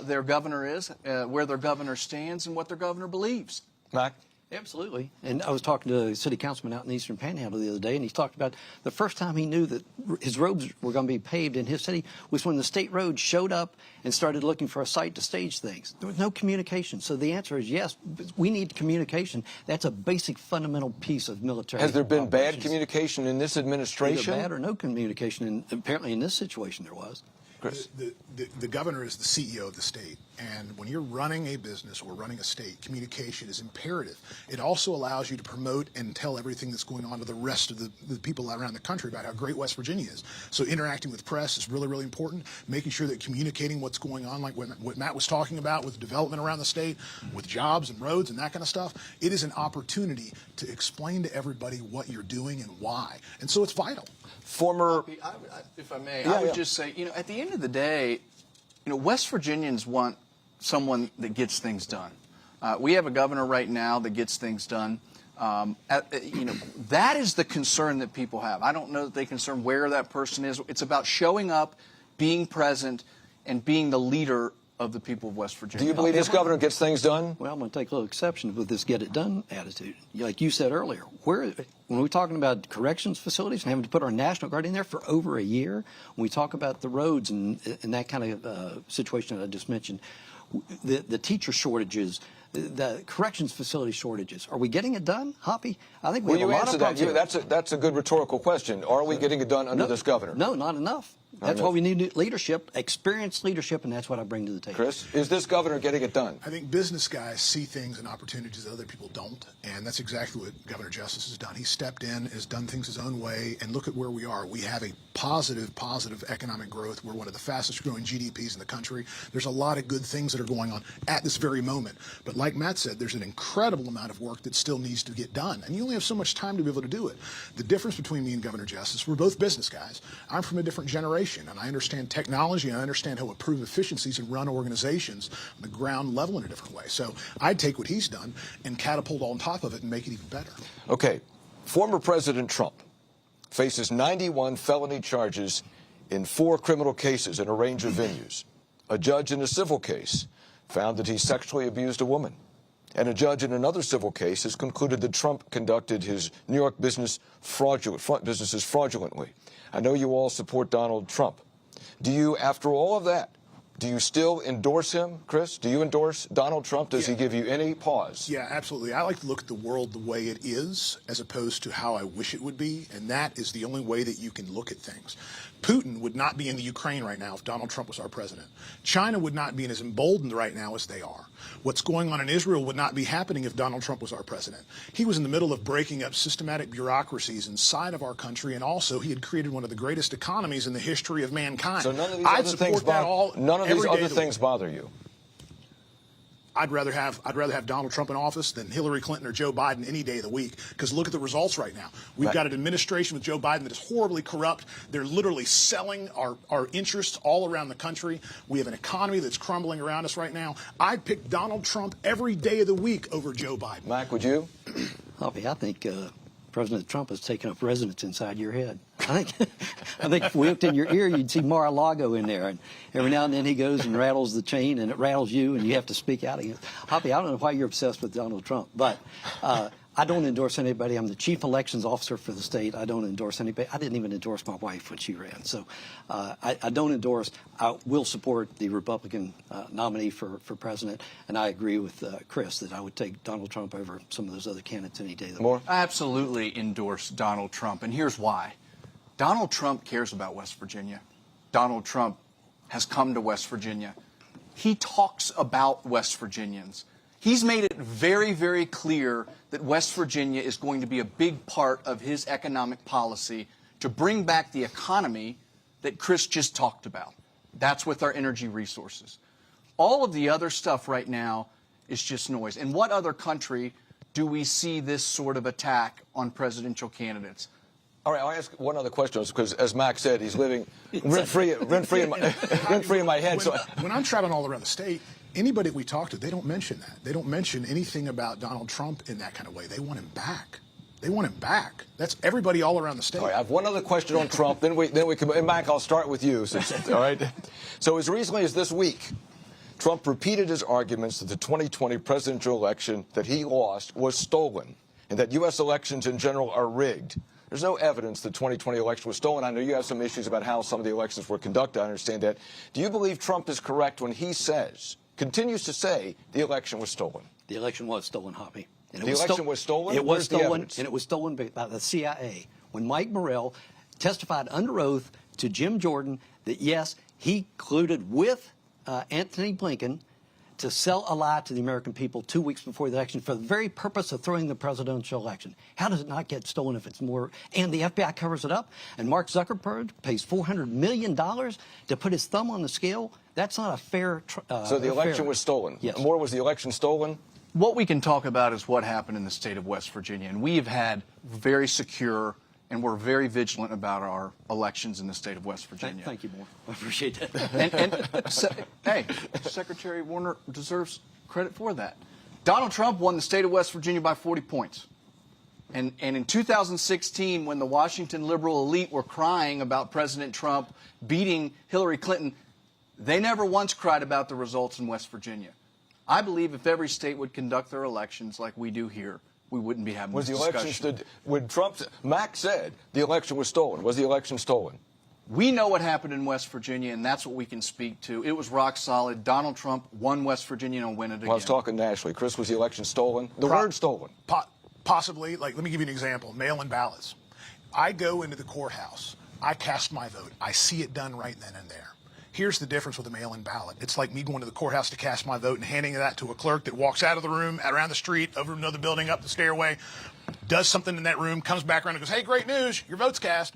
their governor is, where their governor stands, and what their governor believes. Mac? Absolutely. And I was talking to a city councilman out in the Eastern Panhandle the other day, and he talked about the first time he knew that his roads were going to be paved in his city was when the state road showed up and started looking for a site to stage things. There was no communication. So the answer is yes, we need communication. That's a basic fundamental piece of military. Has there been bad operations. Communication in this administration? Either bad or no communication, and apparently in this situation there was. Chris? The governor is the CEO of the state, and when you're running a business or running a state, communication is imperative. It also allows you to promote and tell everything that's going on to the rest of the people around the country about how great West Virginia is. So interacting with press is really, really important, making sure that communicating what's going on, like what Matt was talking about with development around the state, with jobs and roads and that kind of stuff, it is an opportunity to explain to everybody what you're doing and why. And so it's vital. Former... If I may, I would just say, at the end of the day, West Virginians want someone that gets things done. We have a governor right now that gets things done. That is the concern that people have. I don't know that they concern where that person is. It's about showing up, being present, and being the leader of the people of West Virginia. Do you believe this governor gets things done? Well, I'm going to take a little exception with this get-it-done attitude. Like you said earlier, when we're talking about corrections facilities and having to put our National Guard in there for over a year, when we talk about the roads and that kind of situation that I just mentioned, the teacher shortages, the corrections facility shortages, are we getting it done, Hoppy? I think we have a lot of problems. That's a good rhetorical question. Are we getting it done under this governor? No, not enough. That's why we need leadership, experienced leadership, and that's what I bring to the table. Chris, is this governor getting it done? I think business guys see things and opportunities that other people don't, and that's exactly what Governor Justice has done. He stepped in, has done things his own way, and look at where we are. We have a positive economic growth. We're one of the fastest growing GDPs in the country. There's a lot of good things that are going on at this very moment. But like Matt said, there's an incredible amount of work that still needs to get done, and you only have so much time to be able to do it. The difference between me and Governor Justice, we're both business guys. I'm from a different generation, and I understand technology, and I understand how to improve efficiencies and run organizations on the ground level in a different way. So I'd take what he's done and catapult on top of it and make it even better. Okay. Former President Trump faces 91 felony charges in 4 criminal cases in a range of venues. A judge in a civil case found that he sexually abused a woman. And a judge in another civil case has concluded that Trump conducted his New York businesses fraudulently. I know you all support Donald Trump. Do you, after all of that, do you still endorse him, Chris? Do you endorse Donald Trump? Does he give you any pause? Yeah, absolutely. I like to look at the world the way it is as opposed to how I wish it would be, and that is the only way that you can look at things. Putin would not be in the Ukraine right now if Donald Trump was our president. China would not be as emboldened right now as they are. What's going on in Israel would not be happening if Donald Trump was our president. He was in the middle of breaking up systematic bureaucracies inside of our country, and also he had created one of the greatest economies in the history of mankind. So none of these other things bother you? I'd rather have Donald Trump in office than Hillary Clinton or Joe Biden any day of the week. Because look at the results right now. We've got an administration with Joe Biden that is horribly corrupt. They're literally selling our interests all around the country. We have an economy that's crumbling around us right now. I'd pick Donald Trump every day of the week over Joe Biden. Mac, would you? Hoppy, I think President Trump has taken up residence inside your head. I think if we looked in your ear, you'd see Mar-a-Lago in there. And every now and then he goes and rattles the chain, and it rattles you, and you have to speak out against. Hoppy, I don't know why you're obsessed with Donald Trump, but I don't endorse anybody. I'm the chief elections officer for the state. I don't endorse anybody. I didn't even endorse my wife when she ran. So I don't endorse. I will support the Republican nominee for president. And I agree with Chris that I would take Donald Trump over some of those other candidates any day. More? I absolutely endorse Donald Trump. And here's why. Donald Trump cares about West Virginia. Donald Trump has come to West Virginia. He talks about West Virginians. He's made it very, very clear that West Virginia is going to be a big part of his economic policy to bring back the economy that Chris just talked about. That's with our energy resources. All of the other stuff right now is just noise. In what other country do we see this sort of attack on presidential candidates? All right, I'll ask one other question, because as Mac said, he's living rent-free in my head. When I'm traveling all around the state, anybody we talk to, they don't mention that. They don't mention anything about Donald Trump in that kind of way. They want him back. They want him back. That's everybody all around the state. All right, I have one other question on Trump. then we can. And Mac, I'll start with you. All right. So as recently as this week, Trump repeated his arguments that the 2020 presidential election that he lost was stolen, and that U.S. elections in general are rigged. There's no evidence the 2020 election was stolen. I know you have some issues about how some of the elections were conducted. I understand that. Do you believe Trump is correct when he continues to say the election was stolen? The election was stolen, Hoppy. And the election was stolen? It was stolen, and it was stolen by the CIA. When Mike Morrell testified under oath to Jim Jordan that, yes, he colluded with Anthony Blinken to sell a lie to the American people 2 weeks before the election for the very purpose of throwing the presidential election. How does it not get stolen if it's more? And the FBI covers it up, and Mark Zuckerberg pays $400 million to put his thumb on the scale. That's not a fair. So the election was stolen. Yes. More, was the election stolen? What we can talk about is what happened in the state of West Virginia, and we have had very secure, and we're very vigilant about our elections in the state of West Virginia. Thank you, Moore. I appreciate that. Hey, Secretary Warner deserves credit for that. Donald Trump won the state of West Virginia by 40 points. And in 2016, when the Washington liberal elite were crying about President Trump beating Hillary Clinton, they never once cried about the results in West Virginia. I believe if every state would conduct their elections like we do here, we wouldn't be having this discussion. When Mac said the election was stolen, was the election stolen? We know what happened in West Virginia, and that's what we can speak to. It was rock solid. Donald Trump won West Virginia and will win it again. Well, I was talking nationally. Chris, was the election stolen? The word stolen. Possibly. Like, let me give you an example. Mail-in ballots. I go into the courthouse. I cast my vote. I see it done right then and there. Here's the difference with a mail-in ballot. It's like me going to the courthouse to cast my vote and handing that to a clerk that walks out of the room, around the street, over another building, up the stairway, does something in that room, comes back around and goes, hey, great news, your vote's cast.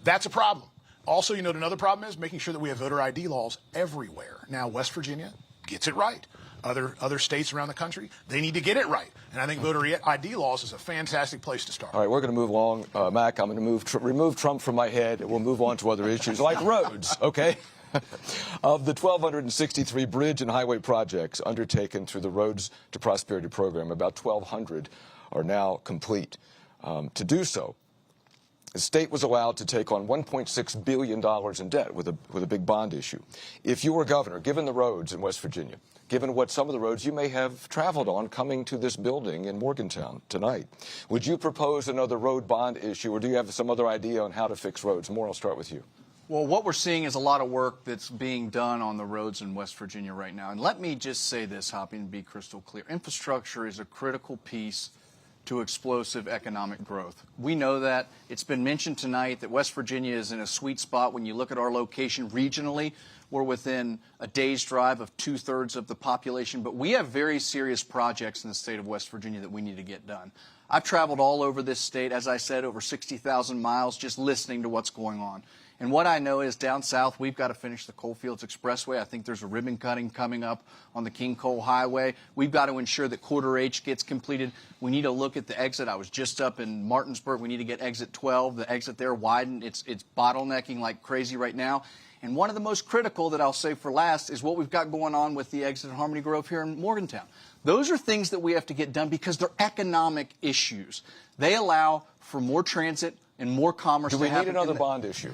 That's a problem. Also, you know what another problem is? Making sure that we have voter ID laws everywhere. Now, West Virginia gets it right. Other states around the country, they need to get it right. And I think voter ID laws is a fantastic place to start. All right, we're going to move along. Mac, I'm going to remove Trump from my head, and we'll move on to other issues like roads, okay? Of the 1,263 bridge and highway projects undertaken through the Roads to Prosperity program, about 1,200 are now complete. To do so, the state was allowed to take on $1.6 billion in debt with a big bond issue. If you were governor, given the roads in West Virginia, given what some of the roads you may have traveled on coming to this building in Morgantown tonight, would you propose another road bond issue, or do you have some other idea on how to fix roads? Moore, I'll start with you. Well, what we're seeing is a lot of work that's being done on the roads in West Virginia right now. And let me just say this, Hoppy, and be crystal clear. Infrastructure is a critical piece to explosive economic growth. We know that. It's been mentioned tonight that West Virginia is in a sweet spot. When you look at our location regionally, we're within a day's drive of 2/3 of the population. But we have very serious projects in the state of West Virginia that we need to get done. I've traveled all over this state, as I said, over 60,000 miles just listening to what's going on. And what I know is down south, we've got to finish the Coalfields Expressway. I think there's a ribbon cutting coming up on the King Coal Highway. We've got to ensure that Quarter H gets completed. We need to look at the exit. I was just up in Martinsburg. We need to get exit 12, the exit there widened. It's bottlenecking like crazy right now. And one of the most critical that I'll say for last is what we've got going on with the exit at Harmony Grove here in Morgantown. Those are things that we have to get done because they're economic issues. They allow for more transit and more commerce to happen. Do we need another bond issue?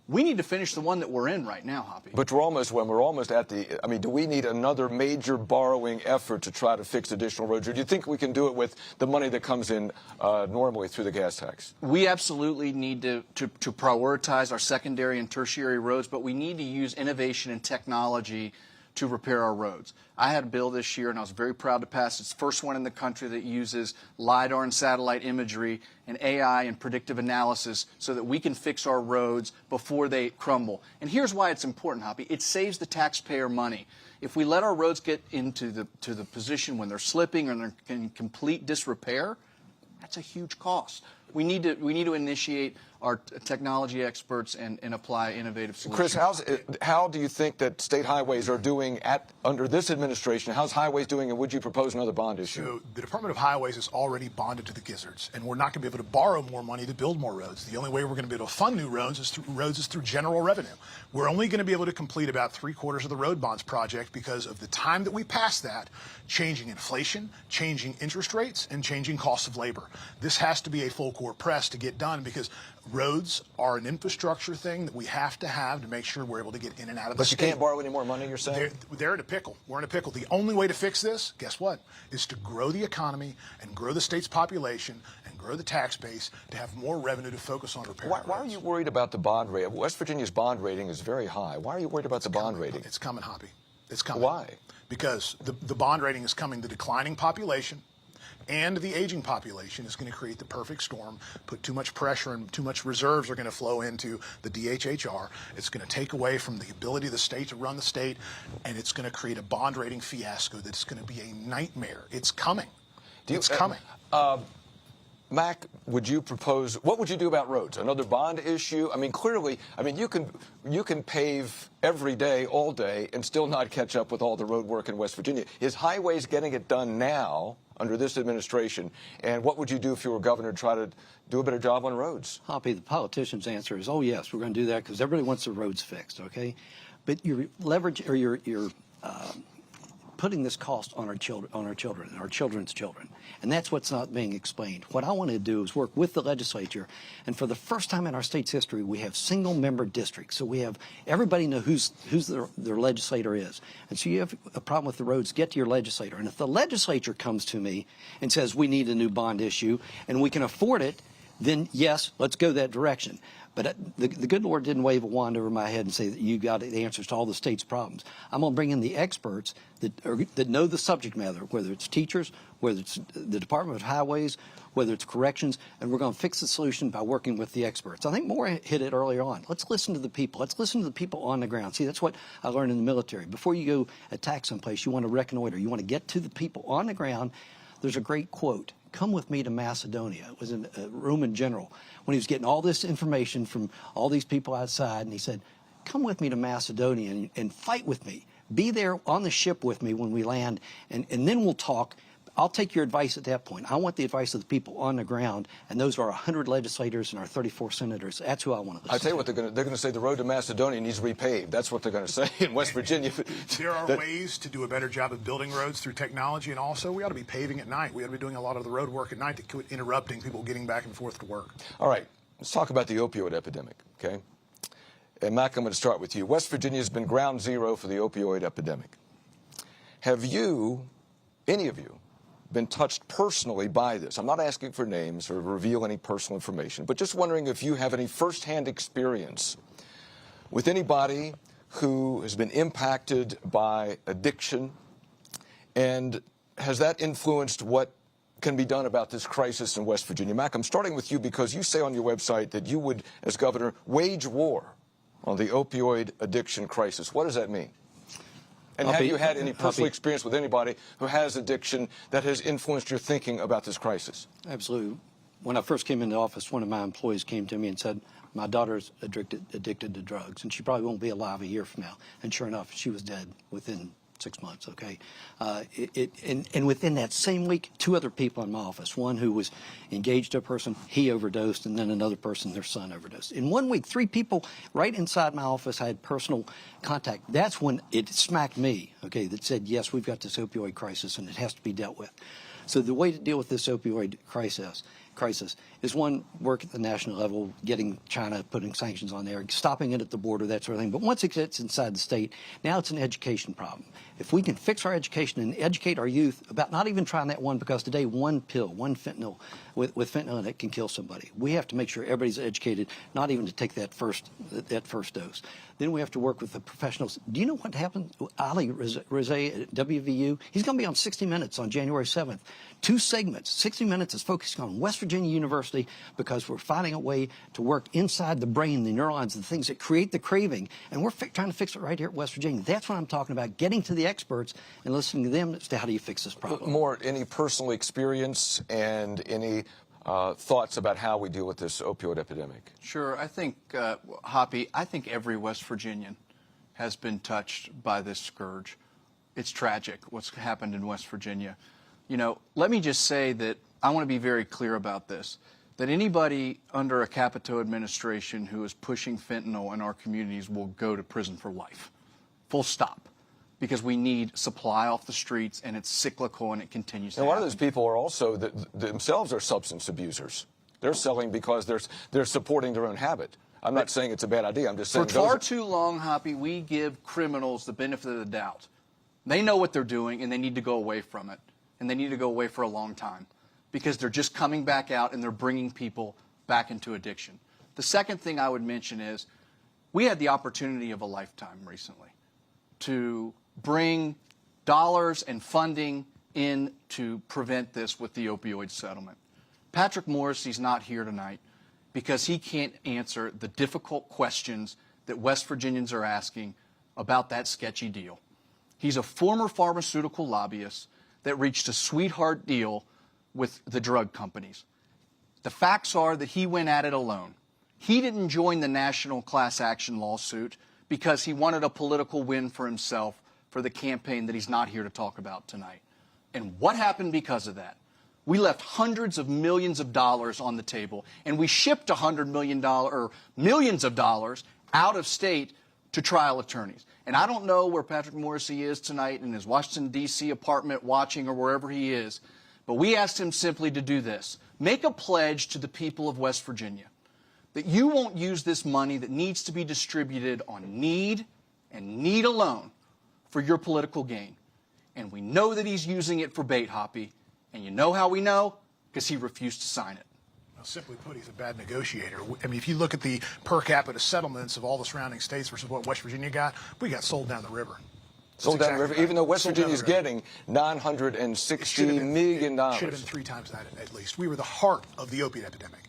We need to finish the one that we're in right now, Hoppy. But we're almost at the, I mean, do we need another major borrowing effort to try to fix additional roads? Or do you think we can do it with the money that comes in normally through the gas tax? We absolutely need to prioritize our secondary and tertiary roads, but we need to use innovation and technology to repair our roads. I had a bill this year, and I was very proud to pass. It's the first one in the country that uses LiDAR and satellite imagery and AI and predictive analysis so that we can fix our roads before they crumble. And here's why it's important, Hoppy. It saves the taxpayer money. If we let our roads get into the position when they're slipping or they're in complete disrepair, that's a huge cost. We need to initiate our technology experts and apply innovative solutions. Chris, how do you think that state highways are doing under this administration? How's highways doing, and would you propose another bond issue? So the Department of Highways is already bonded to the gizzards, and we're not going to be able to borrow more money to build more roads. The only way we're going to be able to fund new roads is through general revenue. We're only going to be able to complete about 3/4 of the road bonds project because of the time that we pass that, changing inflation, changing interest rates, and changing costs of labor. This has to be a full court press to get done because roads are an infrastructure thing that we have to make sure we're able to get in and out of the state. But you can't borrow any more money, you're saying? They're in a pickle. We're in a pickle. The only way to fix this, guess what, is to grow the economy and grow the state's population and grow the tax base to have more revenue to focus on repairing roads. Why are you worried about the bond rating? West Virginia's bond rating is very high. Why are you worried about the bond rating? It's coming, Hoppy. It's coming. Why? Because the bond rating is coming. The declining population and the aging population is going to create the perfect storm, put too much pressure and too much reserves are going to flow into the DHHR. It's going to take away from the ability of the state to run the state, and it's going to create a bond rating fiasco that's going to be a nightmare. It's coming. It's coming. Mac, what would you do about roads? Another bond issue? I mean, clearly, you can pave every day, all day, and still not catch up with all the road work in West Virginia. Is highways getting it done now under this administration? And what would you do if you were governor to try to do a better job on roads? Hoppy, the politician's answer is, oh, yes, we're going to do that because everybody wants the roads fixed, okay? But you're putting this cost on our children, and our children's children. And that's what's not being explained. What I want to do is work with the legislature, and for the first time in our state's history, we have single-member districts. So we have everybody know who's their legislator is. And so you have a problem with the roads, get to your legislator. And if the legislature comes to me and says we need a new bond issue and we can afford it, then yes, let's go that direction. But the good Lord didn't wave a wand over my head and say that you got the answers to all the state's problems. I'm going to bring in the experts that know the subject matter, whether it's teachers, whether it's the Department of Highways, whether it's corrections, and we're going to fix the solution by working with the experts. I think Maura hit it earlier on. Let's listen to the people. Let's listen to the people on the ground. See, that's what I learned in the military. Before you go attack someplace, you want to reconnoiter. You want to get to the people on the ground. There's a great quote. Come with me to Macedonia. It was a Roman general when he was getting all this information from all these people outside, and he said, come with me to Macedonia and fight with me. Be there on the ship with me when we land, and then we'll talk. I'll take your advice at that point. I want the advice of the people on the ground, and those are our 100 legislators and our 34 senators. That's who I want to listen to. I tell you what, they're going to say the road to Macedonia needs repaved. That's what they're going to say in West Virginia. There are ways to do a better job of building roads through technology, and also we ought to be paving at night. We ought to be doing a lot of the road work at night to quit interrupting people getting back and forth to work. All right, let's talk about the opioid epidemic, okay? And Mac, I'm going to start with you. West Virginia has been ground zero for the opioid epidemic. Have you, any of you, been touched personally by this? I'm not asking for names or reveal any personal information, but just wondering if you have any firsthand experience with anybody who has been impacted by addiction, and has that influenced what can be done about this crisis in West Virginia? Mac, I'm starting with you because you say on your website that you would, as governor, wage war on the opioid addiction crisis. What does that mean? And have you had any personal experience with anybody who has addiction that has influenced your thinking about this crisis? Absolutely. when I first came into office, one of my employees came to me and said, my daughter's addicted to drugs, and she probably won't be alive a year from now. And sure enough, she was dead within 6 months, okay? And within that same week, 2 other people in my office, one who was engaged to a person, he overdosed, and then another person, their son, overdosed. In 1 week, 3 people right inside my office had personal contact. That's when it smacked me, okay, that said, yes, we've got this opioid crisis, and it has to be dealt with. So the way to deal with this opioid crisis is, one, work at the national level, getting China, putting sanctions on there, stopping it at the border, that sort of thing. But once it gets inside the state, now it's an education problem. If we can fix our education and educate our youth about not even trying that one, because today one pill, one fentanyl, with fentanyl in it can kill somebody. We have to make sure everybody's educated, not even to take that first dose. Then we have to work with the professionals. Do you know what happened? Ali Rezai at W.Va, he's going to be on 60 Minutes on January 7th. 2 segments. 60 Minutes is focusing on West Virginia University because we're finding a way to work inside the brain, the neurons, the things that create the craving, and we're trying to fix it right here at West Virginia. That's what I'm talking about, getting to the experts and listening to them as to how do you fix this problem. More, any personal experience and any thoughts about how we deal with this opioid epidemic? Sure. I think, Hoppy, I think every West Virginian has been touched by this scourge. It's tragic what's happened in West Virginia. You know, let me just say that I want to be very clear about this, that anybody under a Capito administration who is pushing fentanyl in our communities will go to prison for life. Full stop. Because we need supply off the streets, and it's cyclical, and it continues to happen. And a lot of those people are also, themselves are substance abusers. They're selling because they're supporting their own habit. I'm not saying it's a bad idea. I'm just saying for far too long, Hoppy, we give criminals the benefit of the doubt. They know what they're doing, and they need to go away from it. And they need to go away for a long time because they're just coming back out, and they're bringing people back into addiction. The second thing I would mention is we had the opportunity of a lifetime recently to bring dollars and funding in to prevent this with the opioid settlement. Patrick Morrissey's not here tonight because he can't answer the difficult questions that West Virginians are asking about that sketchy deal. He's a former pharmaceutical lobbyist that reached a sweetheart deal with the drug companies. The facts are that he went at it alone. He didn't join the national class action lawsuit because he wanted a political win for himself for the campaign that he's not here to talk about tonight. And what happened because of that? We left hundreds of millions of dollars on the table, and we shipped $100 million or millions of dollars out of state to trial attorneys. And I don't know where Patrick Morrissey is tonight in his Washington, D.C. apartment watching or wherever he is, but we asked him simply to do this. Make a pledge to the people of West Virginia that you won't use this money that needs to be distributed on need and need alone for your political gain. And we know that he's using it for bait, Hoppy. And you know how we know? Because he refused to sign it. Well, simply put, he's a bad negotiator. I mean, if you look at the per capita settlements of all the surrounding states versus what West Virginia got, we got sold down the river. Sold down the river, even though West Virginia's getting $960 million. It should have been 3 times that at least. We were the heart of the opiate epidemic.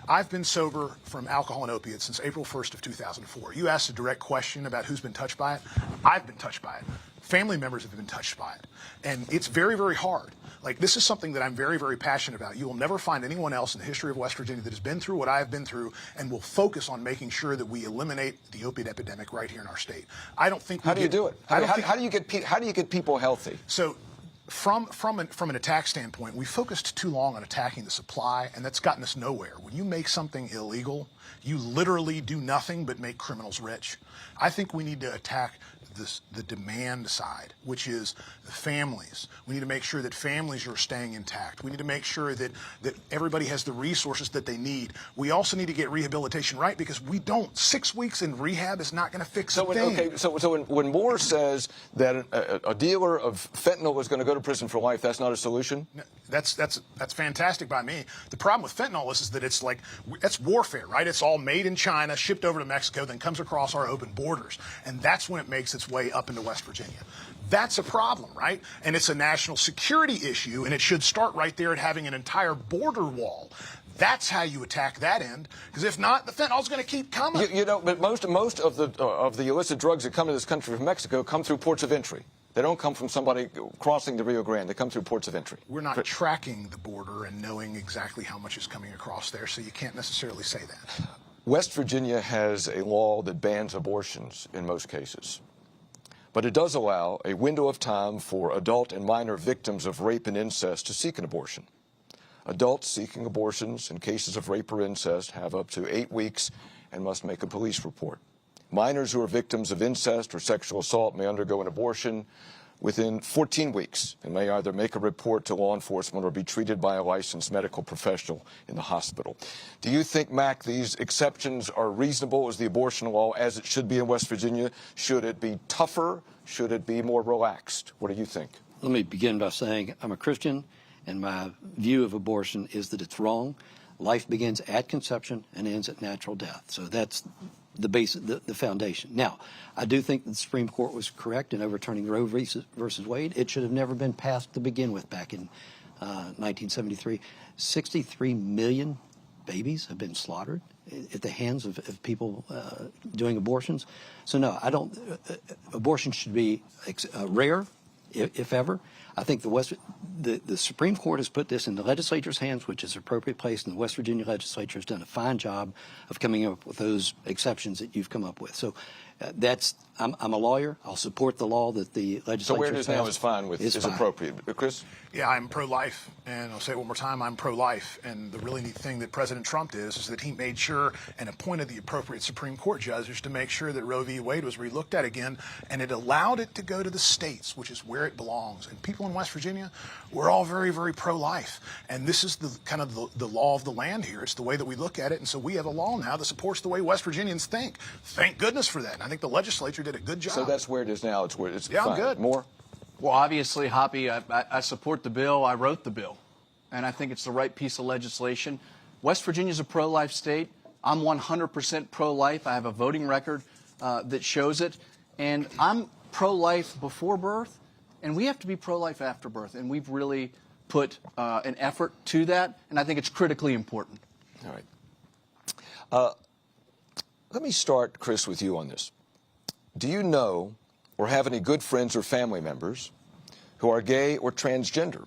I've been sober from alcohol and opiates since April 1st of 2004. You asked a direct question about who's been touched by it. I've been touched by it. Family members have been touched by it. And it's very, very hard. Like, this is something that I'm very, very passionate about. You will never find anyone else in the history of West Virginia that has been through what I have been through and will focus on making sure that we eliminate the opiate epidemic right here in our state. I don't think. How do you do it? How do you get people healthy? So, from an attack standpoint, we focused too long on attacking the supply, and that's gotten us nowhere. When you make something illegal, you literally do nothing but make criminals rich. I think we need to attack the demand side, which is the families. We need to make sure that families are staying intact. We need to make sure that everybody has the resources that they need. We also need to get rehabilitation right, because we don't. 6 weeks in rehab is not going to fix a thing. Okay, so when Moore says that a dealer of fentanyl is going to go to prison for life, that's not a solution? No, that's fantastic by me. The problem with fentanyl is that it's like, that's warfare, right? It's all made in China, shipped over to Mexico, then comes across our open borders. And that's when it makes its way up into West Virginia. That's a problem, right? And it's a national security issue, and it should start right there at having an entire border wall. That's how you attack that end, because if not, the fentanyl's going to keep coming. You know, but most of the illicit drugs that come to this country from Mexico come through ports of entry. They don't come from somebody crossing the Rio Grande. They come through ports of entry. We're not tracking the border and knowing exactly how much is coming across there, so you can't necessarily say that. West Virginia has a law that bans abortions in most cases. But it does allow a window of time for adult and minor victims of rape and incest to seek an abortion. Adults seeking abortions in cases of rape or incest have up to 8 weeks and must make a police report. Minors who are victims of incest or sexual assault may undergo an abortion within 14 weeks and may either make a report to law enforcement or be treated by a licensed medical professional in the hospital. Do you think, Mac, these exceptions are reasonable as the abortion law as it should be in West Virginia? Should it be tougher? Should it be more relaxed? What do you think? Let me begin by saying I'm a Christian, and my view of abortion is that it's wrong. Life begins at conception and ends at natural death. So that's the base, the foundation. Now, I do think the Supreme Court was correct in overturning Roe versus Wade. It should have never been passed to begin with back in 1973. 63 million babies have been slaughtered at the hands of people doing abortions. So no, I don't. Abortion should be rare, if ever. I think the Supreme Court has put this in the legislature's hands, which is an appropriate place, and the West Virginia legislature has done a fine job of coming up with those exceptions that you've come up with. So I'm a lawyer. I'll support the law that the legislature So where it is now is fine with is fine. appropriate. Chris? Yeah, I'm pro-life, and I'll say it one more time, I'm pro-life. And the really neat thing that President Trump did is that he made sure and appointed the appropriate Supreme Court judges to make sure that Roe v. Wade was relooked at again, and it allowed it to go to the states, which is where it belongs. And people in West Virginia, we're all very, very pro-life. And this is the kind of the law of the land here. It's the way that we look at it, and so we have a law now that supports the way West Virginians think. Thank goodness for that. And I think the legislature did a good job. So that's where it is now. It's where it's yeah, fine. I'm good. More? Well, obviously, Hoppy, I support the bill. I wrote the bill, and I think it's the right piece of legislation. West Virginia's a pro-life state. I'm 100% pro-life. I have a voting record that shows it, and I'm pro-life before birth, and we have to be pro-life after birth, and we've really put an effort to that, and I think it's critically important. All right. Let me start, Chris, with you on this. Do you know or have any good friends or family members who are gay or transgender?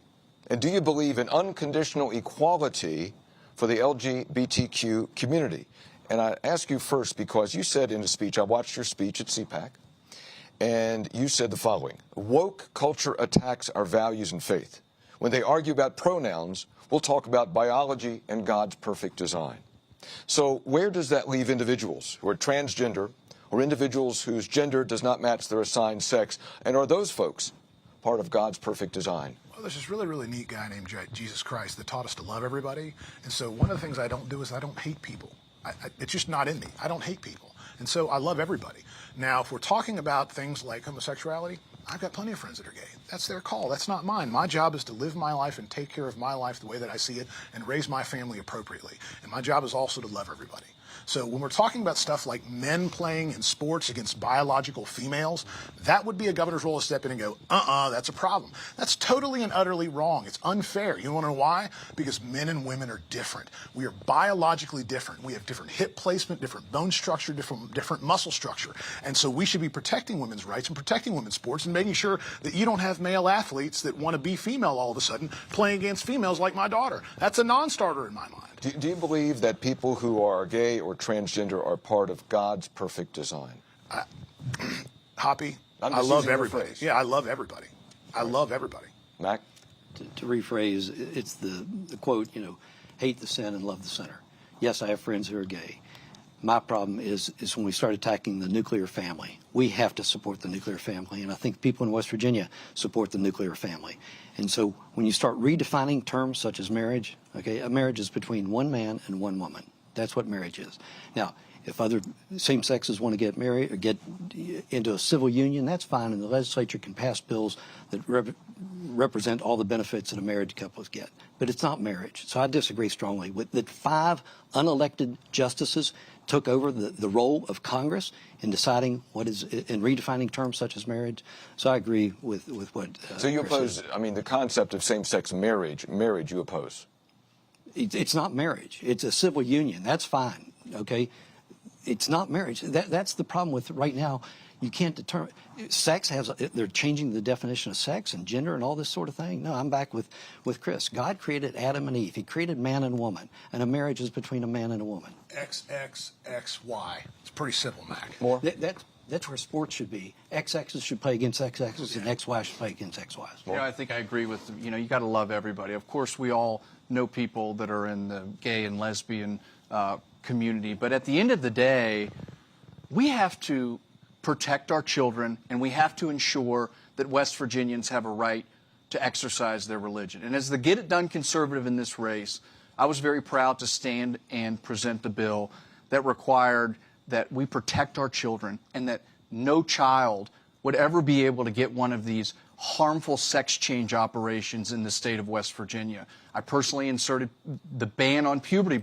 And do you believe in unconditional equality for the LGBTQ community? And I ask you first because you said in a speech, I watched your speech at CPAC, and you said the following: woke culture attacks our values and faith. When they argue about pronouns, we'll talk about biology and God's perfect design. So where does that leave individuals who are transgender or individuals whose gender does not match their assigned sex? And are those folks part of God's perfect design? Well, there's this really, really neat guy named Jesus Christ that taught us to love everybody. And so one of the things I don't do is I don't hate people. It's just not in me. I don't hate people. And so I love everybody. Now, if we're talking about things like homosexuality, I've got plenty of friends that are gay. That's their call. That's not mine. My job is to live my life and take care of my life the way that I see it and raise my family appropriately. And my job is also to love everybody. So when we're talking about stuff like men playing in sports against biological females, that would be a governor's role to step in and go, that's a problem. That's totally and utterly wrong. It's unfair. You want to know why? Because men and women are different. We are biologically different. We have different hip placement, different bone structure, different muscle structure. And so we should be protecting women's rights and protecting women's sports and making sure that you don't have male athletes that want to be female all of a sudden playing against females like my daughter. That's a non-starter in my mind. Do you believe that people who are gay or transgender are part of God's perfect design? Hoppy, I love everybody. Yeah, I love everybody. I love everybody. Mac? To rephrase, it's the quote, hate the sin and love the sinner. Yes, I have friends who are gay. My problem is when we start attacking the nuclear family. We have to support the nuclear family, and I think people in West Virginia support the nuclear family. And so when you start redefining terms such as marriage, okay, a marriage is between one man and one woman. That's what marriage is. Now, if other same sexes want to get married or get into a civil union, that's fine, and the legislature can pass bills that represent all the benefits that a married couple get. But it's not marriage. So I disagree strongly with that. 5 unelected justices took over the role of Congress in deciding what is in redefining terms such as marriage. So I agree with what. So you Chris oppose? said. I mean, the concept of same-sex marriage. Marriage, you oppose? It's not marriage. It's a civil union. That's fine. Okay. It's not marriage. That's the problem with right now. You can't determine. Sex they're changing the definition of sex and gender and all this sort of thing. No, I'm back with Chris. God created Adam and Eve. He created man and woman, and a marriage is between a man and a woman. XXXY. It's pretty simple, Mac. More? That's where sports should be. XXs should play against XXs, and XY should play against XYs. Yeah, I think I agree with, you got to love everybody. Of course, we all know people that are in the gay and lesbian community, but at the end of the day, we have to protect our children, and we have to ensure that West Virginians have a right to exercise their religion. And as the Get It Done conservative in this race, I was very proud to stand and present the bill that required that we protect our children and that no child would ever be able to get one of these harmful sex change operations in the state of West Virginia. I personally inserted the ban on puberty.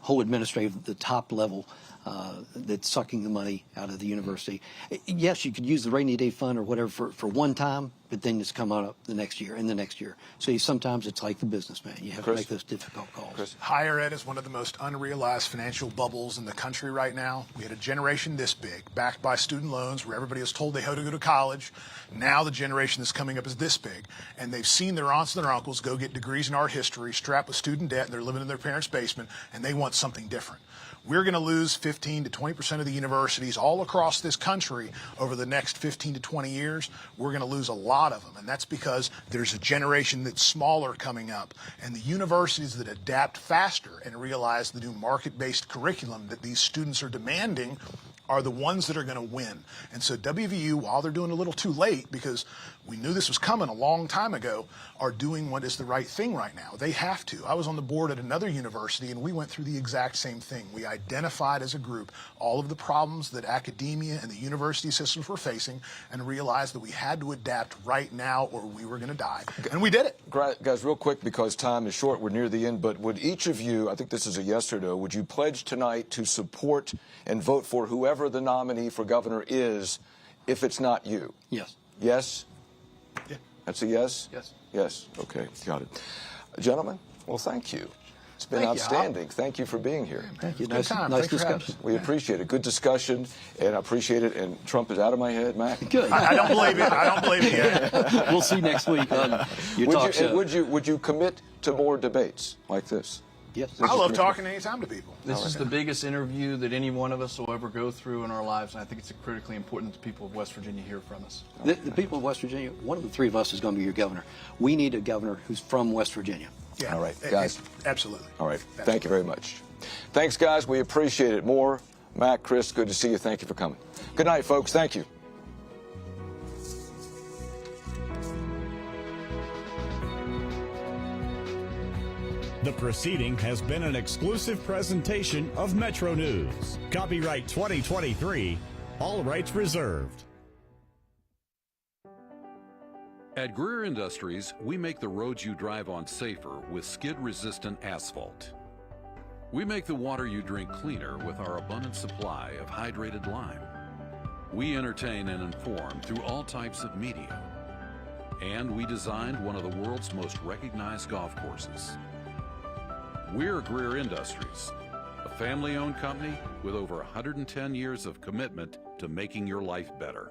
Whole administrative, the top level that's sucking the money out of the university. Yes, you could use the rainy day fund or whatever for one time, but then it's come out the next year and the next year. So sometimes it's like the businessman. You have to make those difficult calls. Higher ed is one of the most unrealized financial bubbles in the country right now. We had a generation this big, backed by student loans, where everybody was told they had to go to college. Now the generation that's coming up is this big, and they've seen their aunts and their uncles go get degrees in art history, strapped with student debt, and they're living in their parents' basement, and they want something different. We're going to lose 15 to 20% of the universities all across this country over the next 15 to 20 years. We're going to lose a lot of them, and that's because there's a generation that's smaller coming up, and the universities that adapt faster and realize the new market-based curriculum that these students are demanding are the ones that are going to win. And so WVU, while they're doing a little too late, because we knew this was coming a long time ago, are doing what is the right thing right now. They have to. I was on the board at another university, and we went through the exact same thing. We identified as a group all of the problems that academia and the university systems were facing and realized that we had to adapt right now or we were going to die. And we did it. Guys, real quick, because time is short, we're near the end, but would each of you, I think this is a yes or no, would you pledge tonight to support and vote for whoever the nominee for governor is if it's not you? Yes. Yes? Yeah. That's a yes? Yes. Yes. Okay. Got it. Gentlemen, well, thank you. It's been outstanding. Thank you for being here. Thank you. Nice discussion. We appreciate it. Good discussion, and I appreciate it. And Trump is out of my head, Mac. Good. I don't believe it. I don't believe it yet. We'll see next week on your talk show. Would you commit to more debates like this? Yes. I love talking anytime to people. This is the biggest interview that any one of us will ever go through in our lives, and I think it's critically important that the people of West Virginia hear from us. The people of West Virginia, one of the three of us is going to be your governor. We need a governor who's from West Virginia. Yeah. All right, guys. Absolutely. All right. Thank you very much. Thanks, guys. We appreciate it. More. Mac, Chris, good to see you. Thank you for coming. Good night, folks. Thank you. The proceeding has been an exclusive presentation of Metro News. Copyright 2023. All rights reserved. At Greer Industries, we make the roads you drive on safer with skid-resistant asphalt. We make the water you drink cleaner with our abundant supply of hydrated lime. We entertain and inform through all types of media. And we designed one of the world's most recognized golf courses. We're Greer Industries, a family-owned company with over 110 years of commitment to making your life better.